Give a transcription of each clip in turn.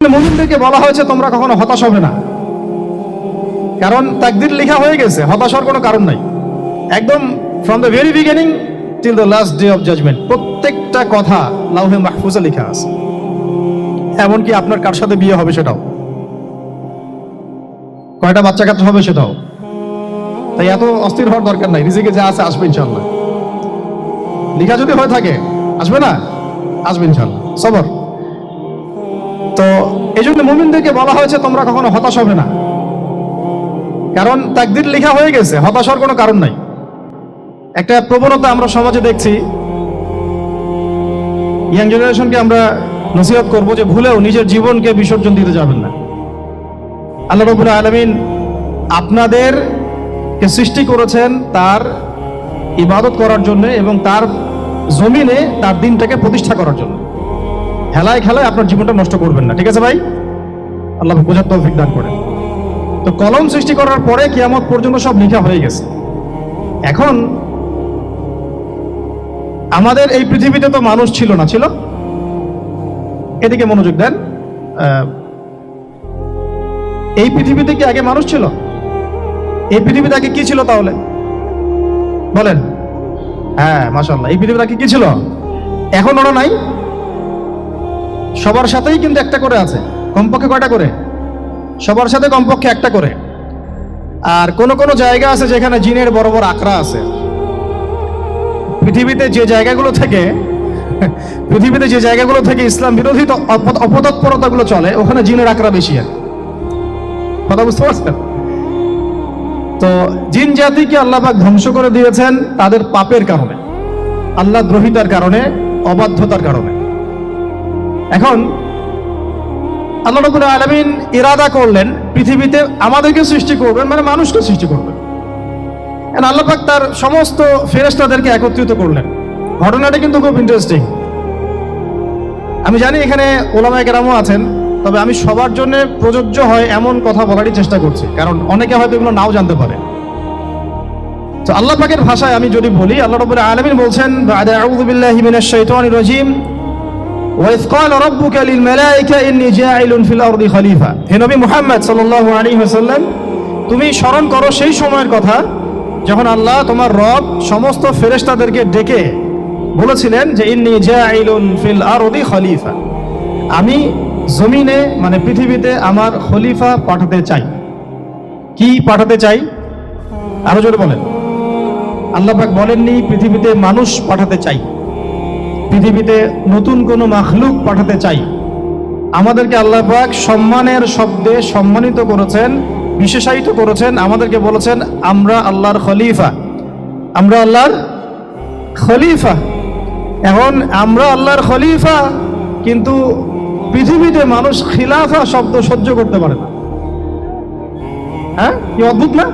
মুমিনদেরকে বলা হয়েছে তোমরা কখনো হতাশ হবে না, কারণ তাকদীর লেখা হয়ে গেছে, হতাশার কোনো কারণ নাই। একদম from the very beginning till the last day of judgement প্রত্যেকটা কথা লাউহে মাহফুজে লেখা আছে। এমনকি আপনার কার সাথে বিয়ে হবে সেটাও, কয়টা বাচ্চা কাচ্চা হবে সেটাও। তাই এত অস্থির হওয়ার দরকার নাই, রিজিকে যা আছে আসবে ইনশাআল্লাহ। লেখা যদি হয়ে থাকে আসবে না, আসবে ইনশাআল্লাহ, সবর। তো এই জন্য মুমিনদেরকে বলা হয়েছে তোমরা কখনো হতাশ হবে না, কারণ তাকদীর লেখা হয়ে গেছে, হতাশার কোনো কারণ নাই। একটা প্রবণতা আমরা সমাজে দেখছি, ইয়াং জেনারেশনকে আমরা নসিহত করব যে ভুলেও নিজের জীবনকে বিসর্জন দিতে যাবেন না। আল্লাহ রাব্বুল আলামিন আপনাদেরকে সৃষ্টি করেছেন তার ইবাদত করার জন্য এবং তার জমিনে তার দিনটাকে প্রতিষ্ঠা করার জন্য। হেলায় খেলায় আপনার জীবনটা নষ্ট করবেন না, ঠিক আছে ভাই? আল্লাহ বোঝার তৌফিক দান করেন। তো কলম সৃষ্টি করার পরে কিয়ামত পর্যন্ত সব লেখা হয়ে গেছে। এখন আমাদের এই পৃথিবীতে তো মানুষ ছিল না, ছিল? এদিকে মনোযোগ দেন। এই পৃথিবীতে কি আগে মানুষ ছিল? এই পৃথিবীতে আগে কি ছিল তাহলে বলেন? হ্যাঁ, মাশাআল্লাহ। এই পৃথিবীতে আগে কি ছিল? এখন ওরা নাই? সবার সাথেই কিন্তু একটা করে আছে, কমপক্ষে কয়টা করে? সবার সাথে কমপক্ষে একটা করে। আর কোন কোন জায়গা আছে যেখানে জিনের বড় বড় আকড়া আছে। পৃথিবীতে যে জায়গাগুলো থেকে ইসলাম বিরোধী অপতৎপরতাগুলো চলে, ওখানে জিনের আকড়া বেশি। আর কথা বুঝতে পারছেন? তো জিন জাতিকে আল্লাহ পাক ধ্বংস করে দিয়েছেন তাদের পাপের কারণে, আল্লাহ দ্রোহিতার কারণে, অবাধ্যতার কারণে। এখন আল্লাহ রাব্বুল আলামিন ইরাদা করলেন পৃথিবীতে আমাদেরকে সৃষ্টি করবেন, মানে মানুষকে সৃষ্টি করবেন। আল্লাহ পাক তার সমস্ত ফেরেশতাদেরকে একত্রিত করলেন। ঘটনাটা কিন্তু খুব ইন্টারেস্টিং। আমি জানি এখানে ওলামায়ে কেরামও আছেন, তবে আমি সবার জন্য প্রযোজ্য হয় এমন কথা বলারই চেষ্টা করছি, কারণ অনেকে হয়তো এগুলো নাও জানতে পারে। তো আল্লাহ পাকের ভাষায় আমি যদি বলি, আল্লাহ রাব্বুল আলামিন বলছেন, বা'দা আউযু বিল্লাহি মিনাশ শাইতানির রাজীম, وَإِذْ قَالَ رَبُّكَ لِلْمَلَائِكَةِ إِنِّي جَاعِلٌ فِي الْأَرْضِ خَلِيفَةً। হে নবী মুহাম্মদ সাল্লাল্লাহু আলাইহি ওয়াসাল্লাম, তুমি স্মরণ করো সেই সময়ের কথা যখন আল্লাহ তোমার রব সমস্ত ফেরেশতাদেরকে ডেকে বলেছিলেন যে ইন্নী জাইলুন ফিল আরদি খলিফা, আমি জমিনে মানে পৃথিবীতে আমার খলিফা পাঠাতে চাই। কি পাঠাতে চাই? আরো জোরে বলেন। আল্লাহ পাক বলেননি পৃথিবীতে মানুষ পাঠাতে চাই, পৃথিবীতে নতুন কোনো মাখলুক পাঠাতে চাই। আমাদেরকে আল্লাহ পাক সম্মানের শব্দে সম্মানিত করেছেন, বিশেষায়িত করেছেন। আমাদেরকে বলেছেন আমরা আল্লাহর খলিফা, আমরা আল্লাহর খলিফা। এখন আমরা আল্লাহর খলিফা, কিন্তু পৃথিবীতে মানুষ খিলাফা শব্দ সহ্য করতে পারে না। হ্যাঁ, কি অদ্ভুত না?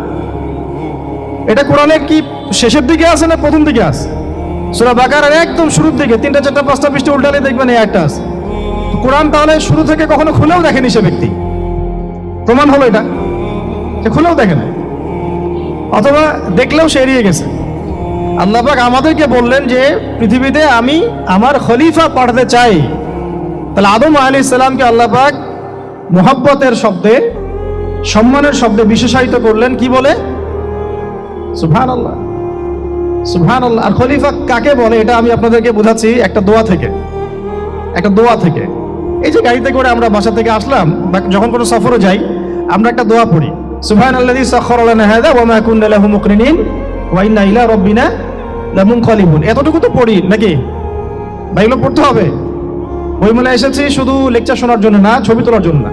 এটা কোরআনের কি শেষের দিকে আছে না প্রথম দিকে আছে? সূরা বাকারার একদম শুরুর দিকে 3টা 4টা 5টা পৃষ্ঠা উল্টালে দেখবেন এই একটা আছে। কোরআন তাহলে শুরু থেকে কখনো খুলেও দেখেনি সে ব্যক্তি, প্রমাণ হলো এটা, সে খুলেও দেখে না, অথবা দেখলেও সে এড়িয়ে গেছে। আল্লাহ পাক আমাদেরকে বললেন যে পৃথিবীতে আমি আমার খলিফা পাঠাতে চাই। তাহলে আদম আলাইহিস সালামকে আল্লাহ পাক মুহাব্বতের শব্দে, সম্মানের শব্দে বিশেষায়িত করলেন, কি বলে? সুবহানাল্লাহ, সুবহানাল্লাহ। আর খলিফা কাকে বলে এটা আমি আপনাদেরকে বোঝাচ্ছি একটা দোয়া থেকে। এই যে গাড়িতে করে আমরা বাসা থেকে আসলাম বা যখন কোনো সফরে যাই, আমরা একটা দোয়া পড়ি, সুবহানাল্লাযী সাখখারা লানা হাযা ওয়া মা কুননা লাহু মুকরিনিন ওয়া ইন্না ইলা রাব্বিনা লামুনকালিবুন। এতটুকু তো পড়ি নাকি ভাই? এগুলো পড়তে হবে। বইমেলা এসেছি শুধু লেকচার শোনার জন্য না, ছবি তোলার জন্য না।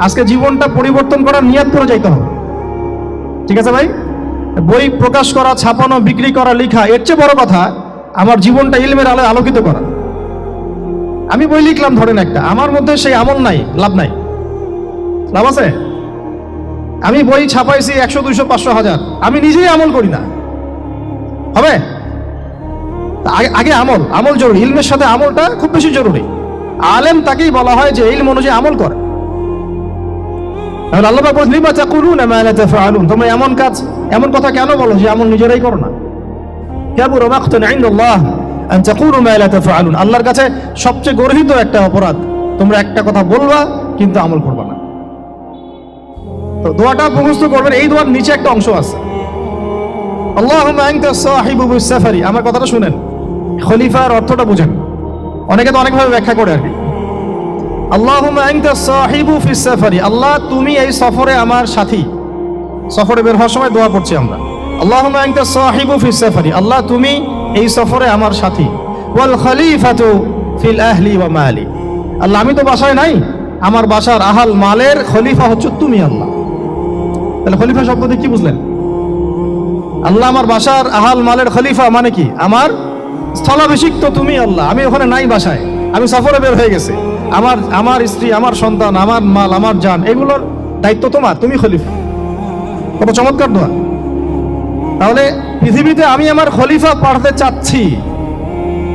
আজকে জীবনটা পরিবর্তন করার নিয়ত করে যাইতে হবে, ঠিক আছে ভাই? বই প্রকাশ করা, ছাপানো, বিক্রি করা, লেখা, এর চেয়ে বড় কথা আমার জীবনটা ইলমের আলোয় আলোকিত করা। আমি বই লিখলাম ধরেন একটা, আমার মধ্যে সেই আমল নাই, লাভ নাই। লাভ আছে? আমি বই ছাপাইছি 100, 200, 500, 1000, আমি নিজেই আমল করি না, হবে? আগে আমল জরুরি। ইলমের সাথে আমলটা খুব বেশি জরুরি। আলেম তাকেই বলা হয় যে ইলম অনুযায়ী আমল করে। আল্লাহ পাক বলেন, লিমা তাকুলুনা মা লা তাফআলুন, তোমরা এমন কথা কেন বলো যে আমল নিজেরাই করো না? কাবুরা মাকতান ইনদাল্লাহ আন তাকুলু মা লা তাফআলুন, আল্লাহর কাছে সবচেয়ে গর্হিত একটা অপরাধ তোমরা একটা কথা বলবা কিন্তু আমল করবা না। তো দোয়াটা মুখস্থ করবেন। এই দোয়ার নিচে একটা অংশ আছে, আল্লাহুম্মা আনতা সাহিবু ফিস সাফারি। আমার কথাটা শুনেন, খলিফার অর্থটা বুঝেন। অনেকে তো অনেকভাবে ব্যাখ্যা করে আর কি। আল্লাহুম্মা আনতা সাহিবু ফিস সাফারি, আল্লাহ তুমি এই সফরে আমার সাথী। সফরে বের হওয়ার সময় দোয়া করছি আমরা, আল্লাহুম্মা আনতা সাহিবু ফিস সাফারি, আল্লাহ তুমি এই সফরে আমার সাথী। ওয়াল খলিফাতু ফিল আহলি ওয়া মালি, আল্লাহ আমি তো বাসায় নাই, আমার বাসার আহাল মালের খলিফা হচ্ছে তুমি আল্লাহ। তাহলে খলিফা শব্দ দিয়ে কি বুঝলেন? আল্লাহ আমার বাসার আহাল মালের খলিফা মানে কি? আমার স্থলাভিষিক্ত তুমি আল্লাহ। আমি ওখানে নাই বাসায়, আমি সফরে বের হয়ে গেছি। আমার স্ত্রী, আমার সন্তান, আমার মাল, আমার জান, এগুলোর দায়িত্ব তোমার, তুমি খলিফা। কত চমৎকার দোয়া। তাহলে পৃথিবীতে আমি আমার খলিফা পাঠাতে চাচ্ছি,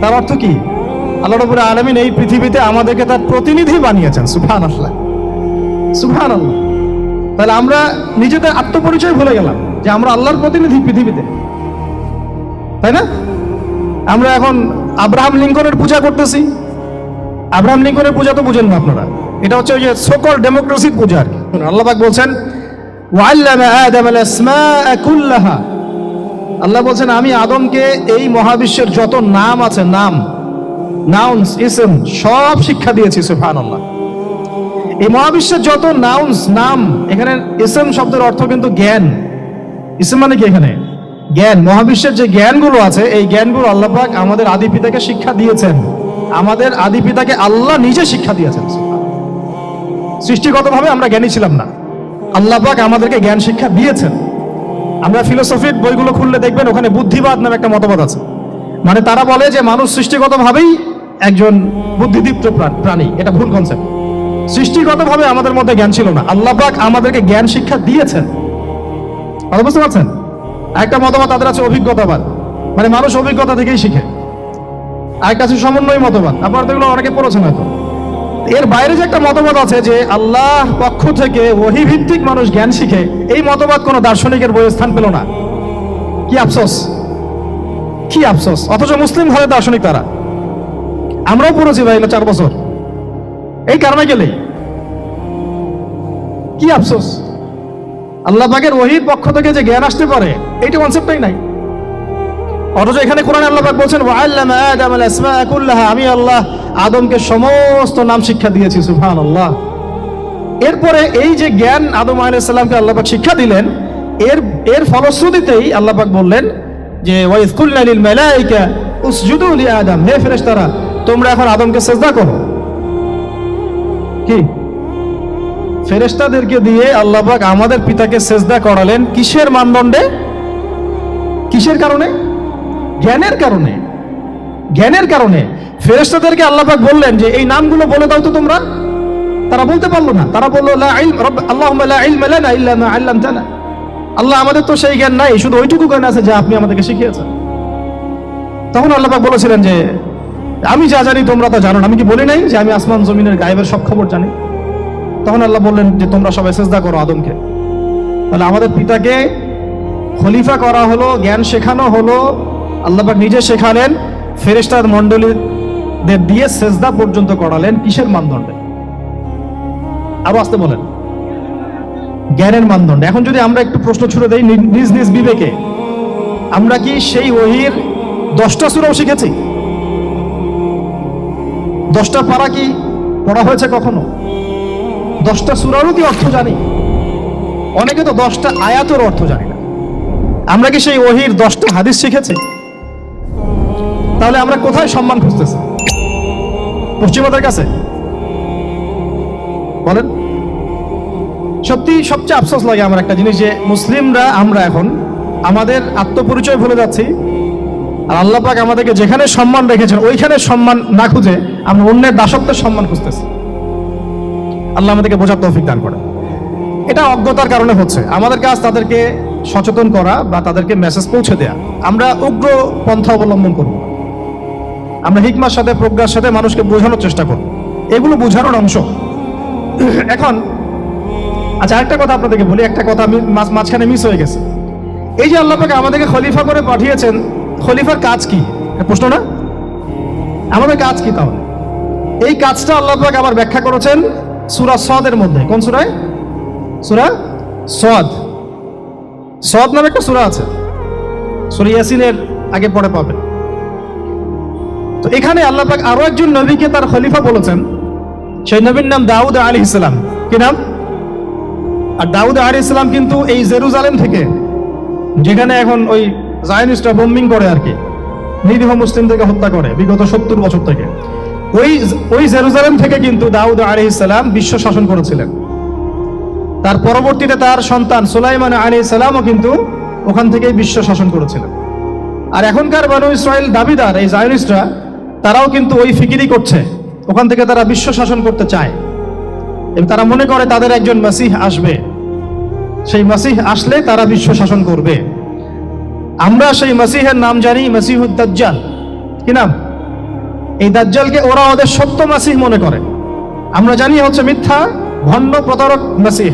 তার অর্থ কি? আল্লাহ রাব্বুল আলামিন এই পৃথিবীতে আমাদেরকে তার প্রতিনিধি বানিয়েছেন। সুবহানাল্লাহ, সুবহানাল্লাহ। তাহলে আমরা নিজেদের আত্মপরিচয় ভুলে গেলাম যে আমরা আল্লাহর প্রতিনিধি পৃথিবীতে, তাই না? আমরা এখন আব্রাহাম লিঙ্কনের পূজা করতেছি। আব্রাহাম লিঙ্কনের পূজা তো বুঝেন না আপনারা, এটা হচ্ছে ওই যে সকল ডেমোক্রেসির পূজা আর কি। আল্লাহ পাক বলছেন ওয়াল্লামা আদামাল আসমাআ কুল্লাহা, আল্লাহ বলছেন আমি আদমকে এই মহাবিশ্বের যত নাম আছে, নাউন্স, ইসম সব শিক্ষা দিয়েছি। সুবহানাল্লাহ। এই মহাবিশ্বের যত নাম, এখানে ইসম শব্দের অর্থ কিন্তু জ্ঞান। ইসম মানে কি? এখানে জ্ঞান। মহাবিশ্বের যে জ্ঞানগুলো আছে, এই জ্ঞানগুলো আল্লাহ পাক আমাদের আদি পিতাকে শিক্ষা দিয়েছেন। আমাদের আদি পিতাকে আল্লাহ নিজে শিক্ষা দিয়েছেন। সৃষ্টিগতভাবে আমরা জ্ঞানী ছিলাম না, আল্লাহ পাক আমাদেরকে জ্ঞান শিক্ষা দিয়েছেন। আমরা ফিলোসফির বইগুলো খুললে দেখবেন ওখানে বুদ্ধিবাদ নামে একটা মতবাদ আছে। মানে তারা বলে যে মানুষ সৃষ্টিগতভাবেই একজন বুদ্ধিদীপ্ত প্রাণী। এটা ভুল কনসেপ্ট। সৃষ্টিগতভাবে আমাদের মধ্যে জ্ঞান ছিল না, আল্লাহ পাক আমাদেরকে জ্ঞান শিক্ষা দিয়েছেন। কথা বুঝতে পারছেন? একটা মতবাদ তাদের আছে অভিজ্ঞতাবাদ, মানে মানুষ অভিজ্ঞতা থেকেই শিখে। আরেকটা আছে সমন্বয় মতবাদ, আপনারা তো এগুলো অনেকে পড়েছেন হয়তো। এর বাইরে যে একটা মতবাদ আছে যে আল্লাহ পক্ষ থেকে ওহী ভিত্তিক মানুষ জ্ঞান শিখে, এই মতবাদ কোনো দার্শনিকের বইয়ে স্থান পেল না। কি আফসোস, কি আফসোস। অথচ মুসলিম ঘরের দার্শনিক তারা। আমরাও পড়েছি ভাই 4 বছর এই কারণে গেলেই। কি আফসোস, আল্লাহ পাকের ওহীর পক্ষ থেকে যে জ্ঞান আসতে পারে এইটা কনসেপ্টটাই নাই। অথচ এখানে কোরআনে আল্লাহ পাক বলছেন ওয়াল্লামা আদামাল আসমাআ কুল্লাহা, আমি আল্লাহ আদমকে সমস্ত নাম শিক্ষা দিয়েছি। সুবহানাল্লাহ। এরপরে এই যে জ্ঞান আদম আলাইহিস সালামকে আল্লাহ পাক শিক্ষা দিলেন, এর ফলশ্রুতিতেই আল্লাহ পাক বললেন যে ওয়াইজ কুলনা লিল মালাইকা উসজুদু লি আদম, হে ফেরেশতারা তোমরা এখন আদমকে সিজদা করো। কি ফেরেশতাদেরকে দিয়ে আল্লাহ পাক আমাদের পিতাকে সিজদা করালেন কিসের মানদণ্ডে? কিসের কারণে? জ্ঞানের কারণে। জ্ঞানের কারণে ফেরেশতাদেরকে আল্লাহ পাক বললেন যে এই নামগুলো বলে দাও তো তোমরা। তারা বলতে পারলো না, তারা বললো লা ইলম আল্লাহুম্মা লা ইলমা লানা ইল্লা মা আল্লামতানা, আল্লাহ আমাদের তো সেই জ্ঞান নাই, শুধু ওইটুকু জ্ঞান আছে যা আপনি আমাদেরকে শিখিয়েছেন। তখন আল্লাহ পাক বলেছিলেন যে আমি যা জানি তোমরা তা জানো না, আমি কি বলি নাই যে আমি আসমান জমিনের গায়েবের সব খবর জানি? তখন আল্লাহ বললেন যে তোমরা সবাই সিজদা করো আদমকে। তাহলে আমাদের পিতাকে খলিফা করা হলো, জ্ঞান শেখানো হলো, আল্লাহ পাক নিজে শেখালেন, ফেরেশতার মণ্ডলীদের দিয়ে সিজদা পর্যন্ত করালেন। কিসের মানদণ্ডে? আরো আসতে বলেন। জ্ঞানের মানদণ্ডে। এখন যদি আমরা একটু প্রশ্ন ছুড়ে দেই নিজ নিজ বিবেকে, আমরা কি সেই ওহীর 10টা সূরাও শিখেছি? 10টা পারা কি পড়া হয়েছে কখনো? 10টা সূরারও কি অর্থ জানি? অনেকে তো 10টা আয়াতের অর্থ জানি না। আমরা কি সেই ওহীর 10টা হাদিস শিখেছি? তাহলে আমরা কোথায় সম্মান খুঁজতেছি? পশ্চিমাদের কাছে? বলেন। সত্যি সবচেয়ে আফসোস লাগে আমার একটা জিনিস, যে মুসলিমরা আমরা এখন আমাদের আত্মপরিচয় ভুলে যাচ্ছি, আর আল্লাহ পাক আমাদেরকে যেখানে সম্মান রেখেছেন ওইখানে সম্মান না খুঁজে আমরা অন্যের দাসত্বের সম্মান খুঁজতেছি। আল্লাহ আমাদেরকে বোঝার তৌফিক দান করেন। এটা অজ্ঞতার কারণে হচ্ছে। আমাদের কাজ তাদেরকে সচেতন করা বা তাদেরকে মেসেজ পৌঁছে দেয়া। আমরা উগ্র পন্থা অবলম্বন করব, আমরা হিকমার সাথে প্রজ্ঞার সাথে মানুষকে বোঝানোর চেষ্টা করব, এগুলো বোঝানোর অংশ। এখন আচ্ছা একটা কথা আপনাদেরকে বলি, একটা কথা আমি মাঝখানে মিস হয়ে গেছে। এই যে আল্লাহ পাক আমাদেরকে খলিফা করে পাঠিয়েছেন, খলিফার কাজ কি? প্রশ্ন না? আমাদের কাজ কি তাহলে? এই কাজটা আল্লাহ পাক আবার ব্যাখ্যা করেছেন সূরা সদের মধ্যে। কোন সূরায়? সূরা সদ। সদ নামে একটা সূরা আছে, সূরা ইয়াসিনের আগে পরে পাবেন। তো এখানে আল্লাহ পাক আরো একজন নবীকে তার খলিফা বলেছেন, সেই নবীর নাম দাউদ আলাইহিস সালাম। কি নাম? আর দাউদ আলাইহিস সালাম কিন্তু এই জেরুজালেম থেকে, যেখানে এখন ওই জায়নিস্টরা বোম্বিং করে আর কি, নিরীহ মুসলিমদেরকে হত্যা করে বিগত 70 বছর থেকে, ওই জেরুজালেম থেকে কিন্তু দাউদ আলাইহিস সালাম বিশ্ব শাসন করেছিলেন। তার পরবর্তীতে তার সন্তান সুলাইমান আলাইহিস সালামও কিন্তু ওখান থেকেই বিশ্ব শাসন করেছিলেন। আর এখনকার বনু ইসরাইল দাবিদার এই জায়নিস্টরা, তারাও কিন্তু ওই ফিকিরই করছে, ওখান থেকে তারা বিশ্ব শাসন করতে চায় এবং তারা মনে করে তাদের একজন মাসিহ আসবে, সেই মাসিহ আসলে তারা বিশ্ব শাসন করবে। আমরা সেই মাসিহের নাম জানি মাসিহুদ দাজ্জাল। কি নাম? এই দাজ্জালকে ওরা ওদের সত্য মাসিহ মনে করে, আমরা জানি হচ্ছে মিথ্যা ভণ্ড প্রতারক মাসিহ,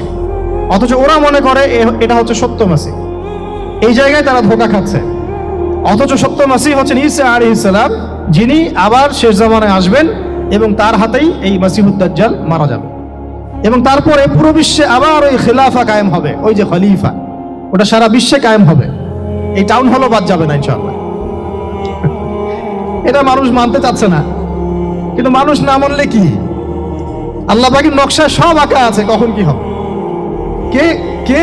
অথচ ওরা মনে করে এটা হচ্ছে সত্য মাসিহ। এই জায়গায় তারা ধোঁকা খাচ্ছে। অথচ সত্য মাসিহ হচ্ছেন ঈসা আলাইহিস সালাম, যিনি আবার শেষ জামানায় আসবেন এবং তার হাতেই এই মাসিহুদ দাজ্জাল মারা যাবে এবং তারপরে পুরো বিশ্বে আবার ওই খিলাফা কায়েম হবে। ওই যে খলিফা, ওটা সারা বিশ্বে কায়েম হবে, এই টাউন হলও বাদ যাবে না ইনশাআল্লাহ। এটা মানুষ মানতে চাচ্ছে না, কিন্তু মানুষ না মানলে কি, আল্লাহ পাকের নকশায় সব আঁকা আছে কখন কি হবে। কে কে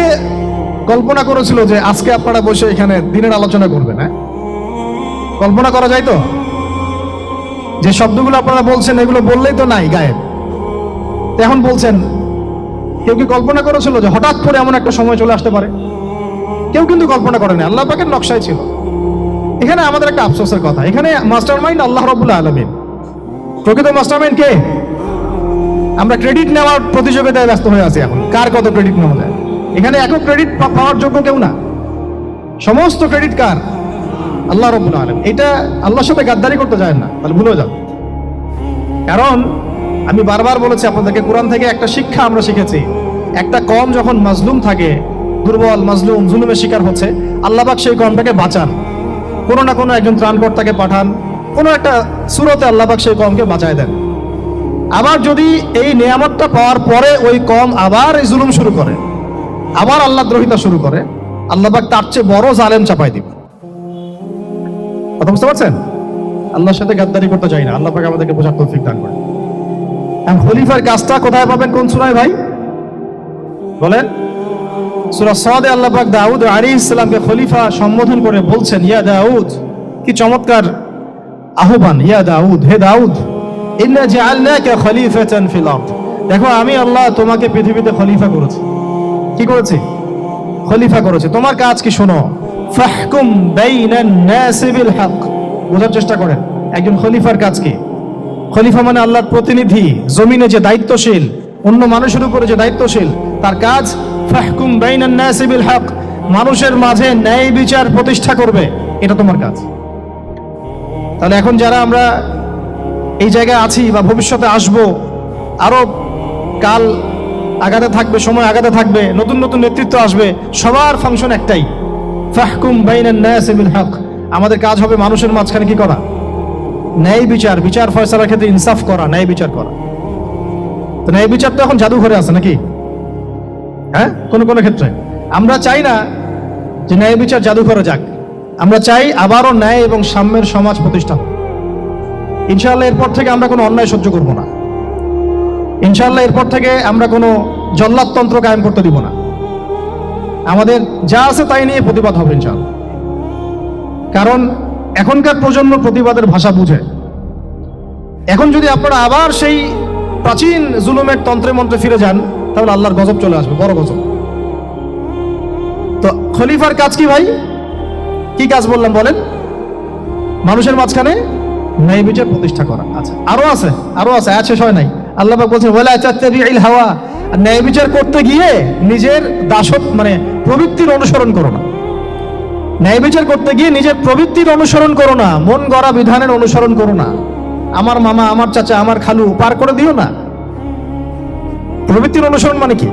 কল্পনা করেছিল যে আজকে আপনারা বসে এখানে দিনের আলোচনা করবেন? হ্যাঁ, কল্পনা করা যায় তো? যে শব্দগুলো আপনারা বলছেন এগুলো বললেই তো নাই, গায়েব। এখন বলছেন, কেউ কি কল্পনা করেছিল যে হঠাৎ করে এমন একটা সময় চলে আসতে পারে? কেউ কিন্তু কল্পনা করেনি, আল্লাহ পাকের নকশায় ছিল। এখানে আমাদের একটা আফসোসের কথা, এখানে মাস্টারমাইন্ড আল্লাহ রাব্বুল আলামিন। প্রকৃত মাস্টারমাইন্ড কে? আমরা ক্রেডিট নেওয়ার প্রতিযোগিতায় ব্যস্ত হয়ে আছি এখন, কার কত ক্রেডিট নেওয়া যায়। এখানে একক ক্রেডিট পাওয়ার যোগ্য কেউ না, সমস্ত ক্রেডিট কার? আল্লাহ রাব্বুল আলামিন। এটা আল্লাহর সাথে গাদ্দারি করতে যায় না, তাহলে ভুলে যান। কারণ আমি বারবার বলেছি আপনাদেরকে, কোরআন থেকে একটা শিক্ষা আমরা শিখেছি, একটা কওম যখন মাজলুম থাকে, দুর্বল মাজলুম জুলুমের শিকার হচ্ছে, আল্লাহ পাক সেই কওমটাকে বাঁচান, কোনো না কোনো একজন ত্রাণকর্তাকে পাঠান, কোনো একটা সূরতে আল্লাহ পাক সেই কওমকে বাঁচায় দেন। আবার যদি এই নিয়ামতটা পাওয়ার পরে ওই কওম আবার এই জুলুম শুরু করে, আবার আল্লাহ দ্রোহিতা শুরু করে, আল্লাহ পাক তার চেয়ে বড় জালেম চাপাই দিবে। কথা বুঝতে পারছেন? আল্লাহর সাথে গাদ্দারি করতে চাই না, আল্লাহ পাক আমাদেরকে বোঝার তৌফিক দান করেন। খলিফার কাজটা কোথায় পাবেন? কোন সূরায় ভাই বলেন? সূরা সদে আল্লাহ পাক দাউদ আলাইহিস সালামকে খলিফা সম্বোধন করে বলছেন, ইয়া দাউদ। কি চমৎকার আহ্বান! ইয়া দাউদ, হে দাউদ, ইন্না জাআলনাকা খলিফাতান ফিল আরদ। দেখো, আমি আল্লাহ তোমাকে পৃথিবীতে খলিফা করেছি। কি করেছি? খলিফা করেছি। তোমার কাজ কি শোনো, ফাহকুম বাইনান নাসি বিল হক। বোঝার চেষ্টা করেন একজন খলিফার কাজ কি। খলিফা মানে আল্লাহর প্রতিনিধি, জমিনে যে দায়িত্বশীল, অন্য মানুষের উপরে যে দায়িত্বশীল, তার কাজ ফাহকুম বাইনান নাসি বিল হক, মানুষের মাঝে ন্যায় বিচার প্রতিষ্ঠা করবে, এটা তোমার কাজ। তাহলে এখন যারা আমরা এই জায়গায় আছি বা ভবিষ্যতে আসব, আরো কাল আগাতে থাকবে, সময় আগাতে থাকবে, নতুন নতুন নেতৃত্ব আসবে, সবার ফাংশন একটাই, ফাহকুম বাইনান নাসি বিল হক। আমাদের কাজ হবে মানুষের মাঝখানে কি করা? ন্যায় বিচার, বিচার ফয়সালার ক্ষেত্রে ইনসাফ করা, ন্যায় বিচার করা। তো ন্যায় বিচার তো এখন জাদুঘরে আছে নাকি? হ্যাঁ, কোন কোন ক্ষেত্রে আমরা চাই না যে ন্যায় বিচার জাদুঘরে যাক, আমরা চাই আবারও ন্যায় এবং সাম্যের সমাজ প্রতিষ্ঠা হোক। ইনশাআল্লাহ এরপর থেকে আমরা কোনো অন্যায় সহ্য করব না। ইনশাআল্লাহ এরপর থেকে আমরা কোনো জল্লাদতন্ত্র কায়েম করতে দিব না। আমাদের যা আছে তাই নিয়ে প্রতিবাদ হবে ইনশাআল্লাহ। কারণ এখনকার প্রজন্ম প্রতিবাদের ভাষা বুঝে। এখন যদি আপনারা আবার সেই প্রাচীন জুলুমের তন্ত্রে মন্ত্রে ফিরে যান, তাহলে আল্লাহর গজব চলে আসবে, বড় গজব। তো খলিফার কাজ কি ভাই? কি কাজ বললাম বলেন? মানুষের মাঝখানে ন্যায় বিচার প্রতিষ্ঠা করা। আচ্ছা, আরো আছে, আরো আছে, আয়াত শেষ হয় নাই। আল্লাহ পাক বলছেন, ওয়ালা তাত্তাবিউল হাওয়া। ন্যায় বিচার করতে গিয়ে নিজের দাসত্ব মানে প্রবৃত্তির অনুসরণ করো না। ন্যায় বিচার করতে গিয়ে নিজের প্রবৃত্তির অনুসরণ করো না, মন গড়া বিধানের অনুসরণ করো না। আমার মামা, আমার চাচা, আমার খালু পার করে দিও না। প্রবৃত্তির অনুসরণ মানে কি?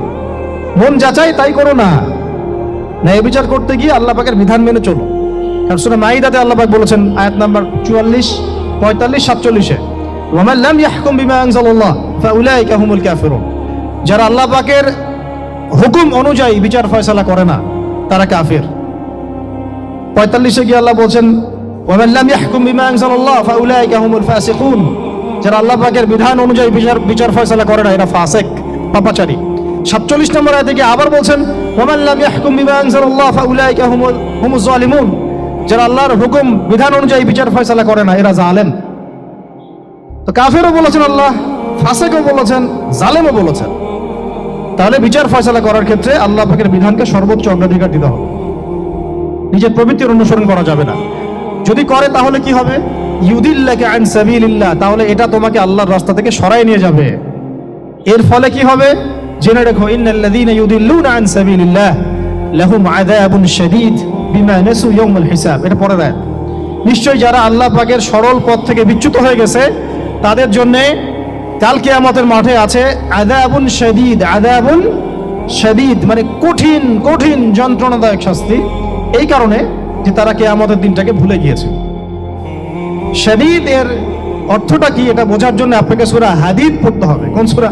মন যাচাই তাই করো না। ন্যায় বিচার করতে গিয়ে আল্লাহ পাকের বিধান মেনে চলো। কারণ সূরা মাইদাতে আল্লাহ পাক বলেছেন, আয়াত নাম্বার 44, 45, 47-এ, ওয়া মান লাম ইয়াহকুম বিমা আনজালাল্লাহ ফাউলাইকা হুমুল কাফিরুন। যারা আল্লাহ পাকের হুকুম অনুযায়ী বিচার ফয়সালা করে না তারা কাফির। 45-এ গিয়ে আল্লাহ বলছেন ওয়ামান লাম ইয়াহকুম বিমা আনজালাল্লাহ ফাউলাইকা হুমুল ফাসিকুন, যারা আল্লাহ পাকের বিধান অনুযায়ী বিচার ফয়সালা করে না এরা ফাসিক, পাপাচারী। 47 নম্বর আয়াতে গিয়ে আবার বলছেন ওয়ামান লাম ইয়াহকুম বিমা আনজালাল্লাহ ফাউলাইকা হুমুজ জালিমুন, যারা আল্লাহর হুকুম বিধান অনুযায়ী বিচার ফয়সালা করে না এরা জালেম। তো কাফিরও বলেছেন আল্লাহ, ফাসিকও বলেছেন, জালেমও বলেছেন। তাহলে বিচার ফয়সালা করার ক্ষেত্রে আল্লাহ পাকের বিধানকে সর্বোচ্চ অগ্রাধিকার দিতে হবে, নিজের প্রবৃত্তির অনুসরণ করা যাবে না। যদি করে তাহলে কি হবে? ইউদিল্লাকা আন সাবিলিল্লাহ, তাহলে এটা তোমাকে আল্লাহর রাস্তা থেকে সরায় নিয়ে যাবে। এর ফলে কি হবে জেনে রেখো, ইন্নাল্লাযীনা ইউদিল্লুনা আন সাবিলিল্লাহ লাহুম আযাবুন শাদীদ বিমা নাসু ইয়াউমুল হিসাব। এটা পরে দেয়, নিশ্চয়ই যারা আল্লাহ পাকের সরল পথ থেকে বিচ্যুত হয়ে গেছে তাদের জন্য কাল কিয়ামতের মাঠে আছে আযাবুন শাদীদ। আযাবুন শাদীদ মানে কঠিন কঠিন যন্ত্রণাদায়ক শাস্তি, এই কারণে যে তারা কিয়ামতের দিনটাকে ভুলে গিয়েছে। শাদীদ এর অর্থটা কি এটা বোঝার জন্য আপনাকে সূরা হাদীদ পড়তে হবে। কোন সূরা?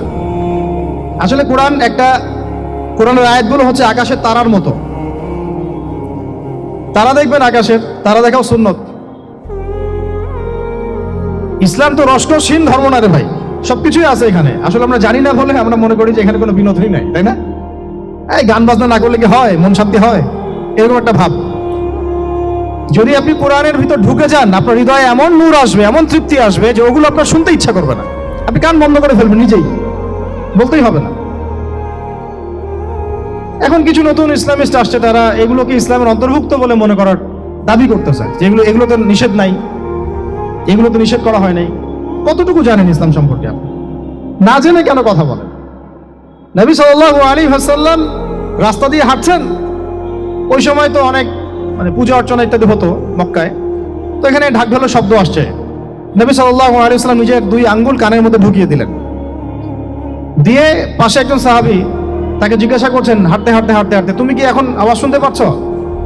আসলে কোরআনের আয়াতগুলো হচ্ছে আকাশের তারার মতো। তারা দেখবেন আকাশের, তারা দেখাও সুন্নত। ইসলাম তো রসকসহীন ধর্ম না রে ভাই, সবকিছুই আছে এখানে। আসলে আমরা জানি না বলে আমরা মনে করি যে এখানে কোনো বিনোদনই নাই, তাই না? এই গান বাজনা না করলে কি হয়, মন শান্তি হয়, এরকম একটা ভাব। যদি আপনি কোরআনের ভিতর ঢুকে যান আপনার হৃদয়ে এমন নূর আসবে, এমন তৃপ্তি আসবে যে ওগুলো আপনার শুনতে ইচ্ছা করবে না, আপনি কান বন্ধ করে ফেলবেন, নিজেই বলতেই হবে না। এখন কিছু নতুন ইসলামিস্ট আসছে, তারা এগুলোকে ইসলামের অন্তর্ভুক্ত বলে মনে করার দাবি করতে চায়, যে এগুলো তো নিষেধ নাই, এগুলো তো নিষেধ করা হয় নাই। কতটুকু জানেন ইসলাম সম্পর্কে আপনি? না জেনে কেন কথা বলেন? নবী সাল্লাল্লাহু আলাইহি ওয়াসাল্লাম রাস্তা দিয়ে হাঁটছেন, ওই সময় তো অনেক পূজা অর্চনা ইত্যাদি হতো মক্কায়। তো এখানে ঢাক ঢোলের শব্দ আসছে, নবী সাল্লাল্লাহু আলাইহি ওয়াসাল্লাম নিজের 2 আঙ্গুল কানের মধ্যে ঢুকিয়ে দিলেন, দিয়ে পাশে একজন সাহাবী তাকে জিজ্ঞাসা করছেন হাঁটতে হাঁটতে হাঁটতে হাঁটতে, তুমি কি এখন আওয়াজ শুনতে পাচ্ছ?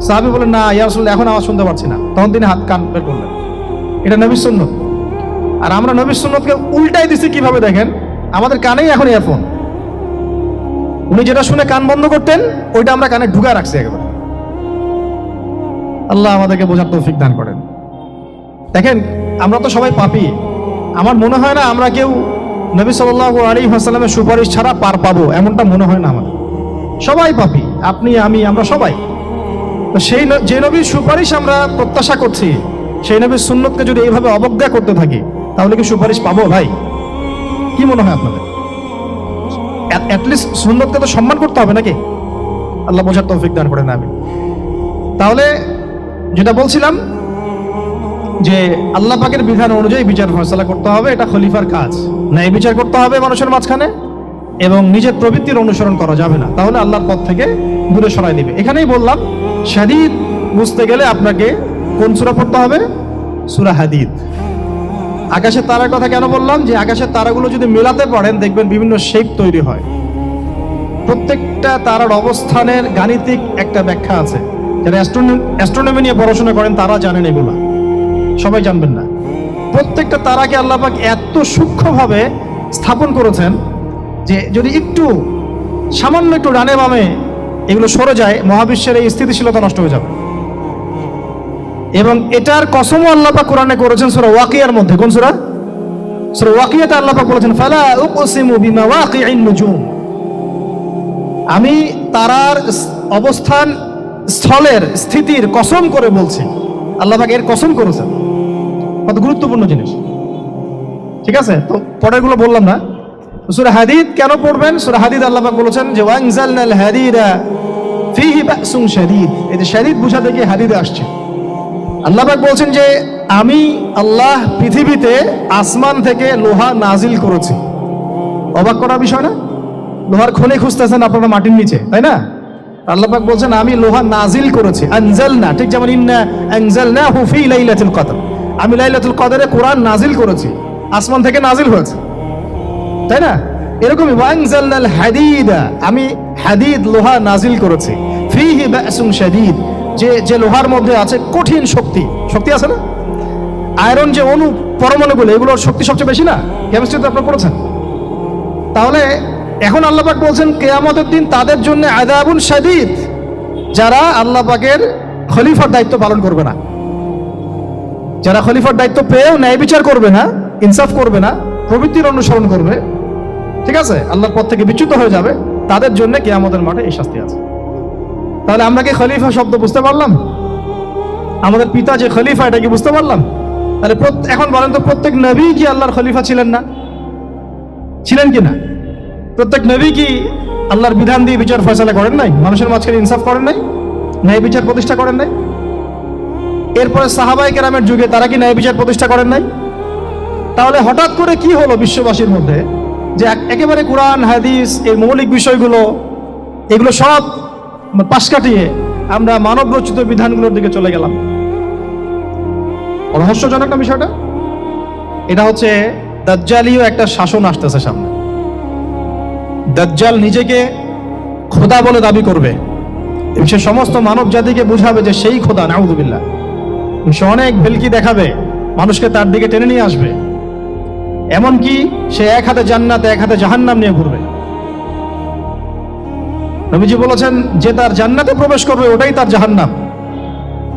সাহাবী বলেন, না ইয়া রাসূলুল্লাহ, এখন আওয়াজ শুনতে পাচ্ছি না। তখন তিনি কান বের করলেন। এটা নবীর সুন্নত। আর আমরা নবীর সুন্নতকে উল্টাই দিছি কিভাবে দেখেন, আমাদের কানেই এখন ইয়ারফোন। উনি যেটা শুনে কান বন্ধ করতেন ওইটা আমরা কানে ঢুকা রাখছি একেবারে। আল্লাহ আমাদেরকে বোঝার তৌফিক দান করেন। দেখেন আমরা তো সবাই পাপী, আমার মনে হয় না আমরা কেউ নবী সাল্লাল্লাহু আলাইহি ওয়াসাল্লামের সুপারিশ ছাড়া পার পাবো, এমনটা মনে হয় না আমাদের। সবাই পাপী, আপনি আমি আমরা সবাই। তো সেই যে নবীর সুপারিশ আমরা প্রত্যাশা করছি, সেই নবীর সুন্নতকে যদি এইভাবে অবজ্ঞা করতে থাকি তাহলে কি সুপারিশ পাবো ভাই? কি মনে হয় আপনাদের? অ্যাটলিস্ট সুন্নতকে তো সম্মান করতে হবে নাকি? আল্লাহ বোঝার তৌফিক দান করেন। আমি তাহলে যেটা বলছিলাম যে আল্লাহ পাকের বিধান অনুযায়ী বিচার ফয়সালা করতে হবে, এটা খলিফার কাজ। ন্যায় বিচার করতে হবে মানুষের মাঝখানে, এবং নিজের প্রবৃত্তির অনুসরণ করা যাবে না, তাহলে আল্লাহর পথ থেকে দূরে সরাই দিবে। এখানেই বললাম শাদীদ বুঝতে গেলে আপনাকে কোন সূরা পড়তে হবে? সূরা হাদীদ। আকাশের তারার কথা কেন বললাম? যে আকাশের তারাগুলো যদি মেলাতে পারেন দেখবেন বিভিন্ন শেপ তৈরি হয়। প্রত্যেকটা তারার অবস্থানের গাণিতিক একটা ব্যাখ্যা আছে। যারা অ্যাস্ট্রোনমি নিয়ে পড়াশোনা করেন তারা জানেন, এগুলা সবাই জানবেন না। প্রত্যেকটা তারাকে আল্লাহ পাক এত সূক্ষ্মভাবে স্থাপন করেছেন যে যদি একটু সামান্য একটু ডানে বামে এগুলো সরে যায় মহাবিশ্বের এই স্থিতিশীলতা নষ্ট হয়ে যাবে। এবং এটার কসমও আল্লাহ পাক কোরআনে করেছেন সূরা ওয়াকিয়ার মধ্যে। কোন সূরা? সূরা ওয়াকিয়াতে আল্লাহ পাক বলেছেন ফালা উকসিমু বিমাওয়াকিইন নুজুম, আমি তারার অবস্থান স্থলের স্থিতির কসম করে বলছি। আল্লাহ পাক এর কসম করেছেন, কত গুরুত্বপূর্ণ জিনিস। ঠিক আছে, তো পরেরগুলো বললাম না। সূরা হাদীদ কেন পড়বেন? সূরা হাদীদ আল্লাহ পাক বলেছেন যে ওয়ানজালনাল হাদীদা ফীহি বাসুন শাদীদ, এই যে শাদীদ বুঝাতে গিয়ে হাদীদে আসছে। আল্লাহ পাক বলছেন যে আমি আল্লাহ পৃথিবীতে আসমান থেকে লোহা নাজিল করেছি। অবাক করার বিষয় না? লোহার খনি খুঁজতেছেন আপনারা মাটির নিচে, তাই না? আল্লাহ পাক বলছেন আমি লোহা নাজিল করেছি। আনজালনা, ঠিক যেমন ইন্না আনজালনাহু ফি লাইলাতুল কদর, আমি লাইলাতুল কদরে কোরআন নাজিল করেছি, আসমান থেকে নাজিল হয়েছে, তাই না? এরকমই ওয়ানজালনাল হাদীদা, আমি হাদীদ লোহা নাজিল করেছি। ফীহি বাসুন শাদীদ, যে লোহার মধ্যে আছে কঠিন শক্তি আছে না? আয়রন যে অণু পরমাণুগুলো, এগুলোর শক্তি সবচেয়ে বেশি না? কেমিস্ট্রিতে আপনারা পড়েছেন। তাহলে এখন আল্লাহ পাক বলছেন কিয়ামতের দিন তাদের জন্য আযাবুন শাদীদ, যারা আল্লাহ পাকের খলিফার দায়িত্ব পালন করবে না, যারা খলিফার দায়িত্ব পেয়েও ন্যায় বিচার করবে না, ইনসাফ করবে না, প্রবৃত্তির অনুসরণ করবে, ঠিক আছে, আল্লাহর পথ থেকে বিচ্যুত হয়ে যাবে, তাদের জন্য কিয়ামতের মাঠে এই শাস্তি আছে। তাহলে আমরা কি খলিফা শব্দ বুঝতে পারলাম? আমাদের পিতা যে খলিফা, এটা কি বুঝতে পারলাম? তাহলে এখন বলেন তো, প্রত্যেক নবী কি আল্লাহর খলিফা ছিলেন না? ছিলেন কি না? প্রত্যেক নবী কি আল্লাহর বিধান দিয়ে বিচার ফয়সালা করেন নাই? মানুষের মাঝখানে ইনসাফ করেন নাই? ন্যায় বিচার প্রতিষ্ঠা করেন নাই? এরপরে সাহাবায়ে কেরামের যুগে তারা কি ন্যায় বিচার প্রতিষ্ঠা করেন নাই? তাহলে হঠাৎ করে কি হলো বিশ্ববাসীর মধ্যে যে একেবারে কোরআন হাদিস এই মৌলিক বিষয়গুলো এগুলো সব পাশ কাটিয়ে আমরা মানব রচিত বিধানগুলোর দিকে চলে গেলাম? রহস্যজনক না বিষয়টা? এটা হচ্ছে দাজ্জালীয় একটা শাসন আসতেছে সামনে। দাজ্জাল নিজেকে খোদা বলে দাবি করবে, সে সমস্ত মানব জাতিকে বুঝাবে যে সেই খোদা, নাউযুবিল্লাহ। সে অনেক ভেলকি দেখাবে, মানুষকে তার দিকে টেনে নিয়ে আসবে, এমনকি সে এক হাতে জান্নাত এক হাতে জাহান্নাম নিয়ে ঘুরবে। নবীজি বলেছেন, যে তার জান্নাতে প্রবেশ করবে ওটাই তার জাহান্নাম,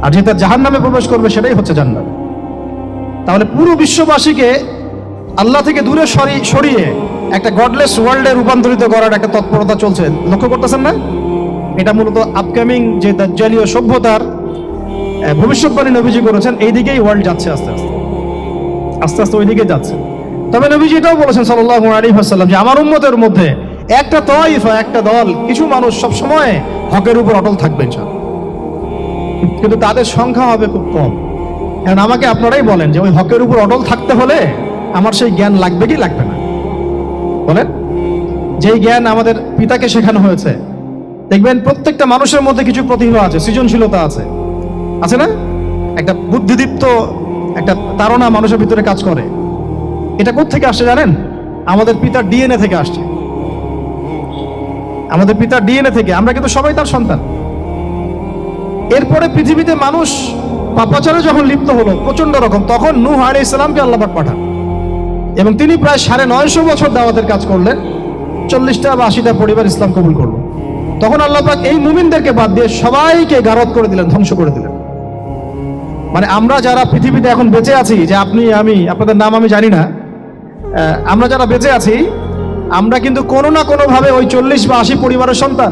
আর যে তার জাহান্নামে প্রবেশ করবে সেটাই হচ্ছে জান্নাত। তাহলে পুরো বিশ্ববাসীকে আল্লাহ থেকে দূরে সরিয়ে একটা গডলেস ওয়ার্ল্ডে রূপান্তরিত করার একটা তৎপরতা চলছে, লক্ষ্য করতেছেন না? এটা মূলত আপকামিং যে দাজ্জালীয় সভ্যতার ভবিষ্যৎবাণী নবীজি করেছেন, এই দিকেই ওয়ার্ল্ড যাচ্ছে আস্তে আস্তে আস্তে আস্তে ওই দিকে যাচ্ছে। তবে নবীজি এটাও বলেছেন সাল্লাল্লাহু আলাইহি ওয়াসাল্লাম যে আমার উম্মতের মধ্যে একটা তাইফা, একটা দল, কিছু মানুষ সবসময় হকের উপর অটল থাকবে ইনশাআল্লাহ, কিন্তু তাদের সংখ্যা হবে খুব কম। এখন আমাকে আপনারাই বলেন যে ওই হকের উপর অটল থাকতে হলে আমার সেই জ্ঞান লাগবে কি লাগবে না? বলেন। যেই জ্ঞান আমাদের পিতাকে শেখানো হয়েছে, দেখবেন প্রত্যেকটা মানুষের মধ্যে কিছু প্রতিভা আছে, সৃজনশীলতা আছে, আছে না? একটা বুদ্ধিদীপ্ত একটা তাড়না মানুষের ভিতরে কাজ করে। এটা কোত্থেকে আসছে জানেন? আমাদের পিতার ডিএনএ থেকে আসছে। আমাদের পিতার ডিএনএ থেকে, আমরা কিন্তু সবাই তার সন্তান। এরপরে পৃথিবীতে মানুষ পাপাচারে যখন লিপ্ত হলো প্রচন্ড রকম, তখন নূহ আলাইহিস সালামকে আল্লাহ পাক পাঠান এবং তিনি প্রায় 950 বছর দাওয়াতের কাজ করলেন, 40টা বা 80টা পরিবার ইসলাম কবুল করলো। তখন আল্লাহ পাক এই মুমিনদেরকে বাদ দিয়ে সবাইকে গারদ করে দিলেন, ধ্বংস করে দিলেন। মানে আমরা যারা পৃথিবীতে এখন বেঁচে আছি, যে আপনি আমি, আপনাদের নাম আমি জানি না, আমরা যারা বেঁচে আছি, আমরা কিন্তু কোনো না কোনো ভাবে ওই 40 বা 80 পরিবারের সন্তান।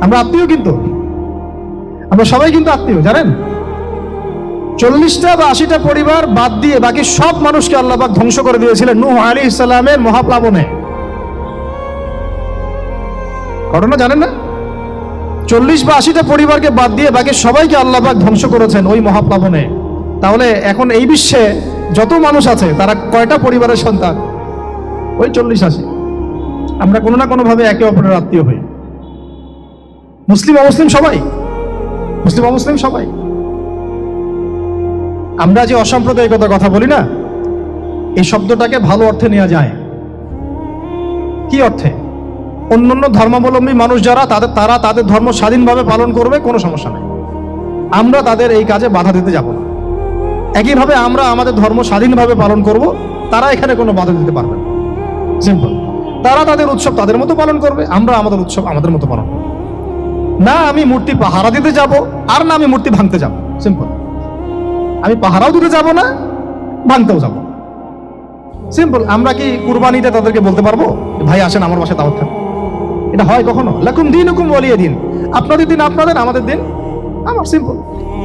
আমরা আত্মীয়, কিন্তু আমরা সবাই কিন্তু আত্মীয়, জানেন? 40টা বা 80টা পরিবার বাদ দিয়ে বাকি সব মানুষকে আল্লাহ পাক ধ্বংস করে দিয়েছিলেন নূহ আলাইহিস সালামের মহাপ্লাবনে। ঘটনা জানেন না? 40 বা 80টা পরিবারকে বাদ দিয়ে বাকি সবাইকে আল্লাহ পাক ধ্বংস করেছেন ওই মহাপ্লাবনে। তাহলে এখন এই বিশ্বে যত মানুষ আছে তারা কয়টা পরিবারের সন্তান? ওই 40-80। আমরা কোনো না কোনো ভাবে একে অপরের আত্মীয় হই, মুসলিম অমুসলিম সবাই, মুসলিম অমুসলিম সবাই। আমরা যে অসাম্প্রদায়িকতার কথা বলি না, এই শব্দটাকে ভালো অর্থে নেওয়া যায়। কি অর্থে? অন্যান্য ধর্মাবলম্বী মানুষ যারা, তারা তাদের ধর্ম স্বাধীনভাবে পালন করবে, কোনো সমস্যা নেই, আমরা তাদের এই কাজে বাধা দিতে যাব না। একইভাবে আমরা আমাদের ধর্ম স্বাধীনভাবে পালন করব, তারা এখানে কোনো বাধা দিতে পারবে না। সিম্পল। তারা তাদের উৎসব তাদের মতো পালন করবে, আমরা আমাদের উৎসব আমাদের মতো পালন করব। না আমি মূর্তি পাহারা দিতে যাব, আর না আমি মূর্তি ভাঙতে যাব। সিম্পল। আমি পাহারাও দিতে যাব না, ভাঙতেও যাব। সিম্পল। আমরা কি কুরবানিতে তাদেরকে বলতে পারবো ভাই আসেন আমার বাসায় দাওয়াত খান? এটা হয় কখনো? লাকুম দীনুকুম ওয়ালিয়া দিন। আপনাদের দিন আপনাদের, আমাদের দিন আমার। সিম্পল।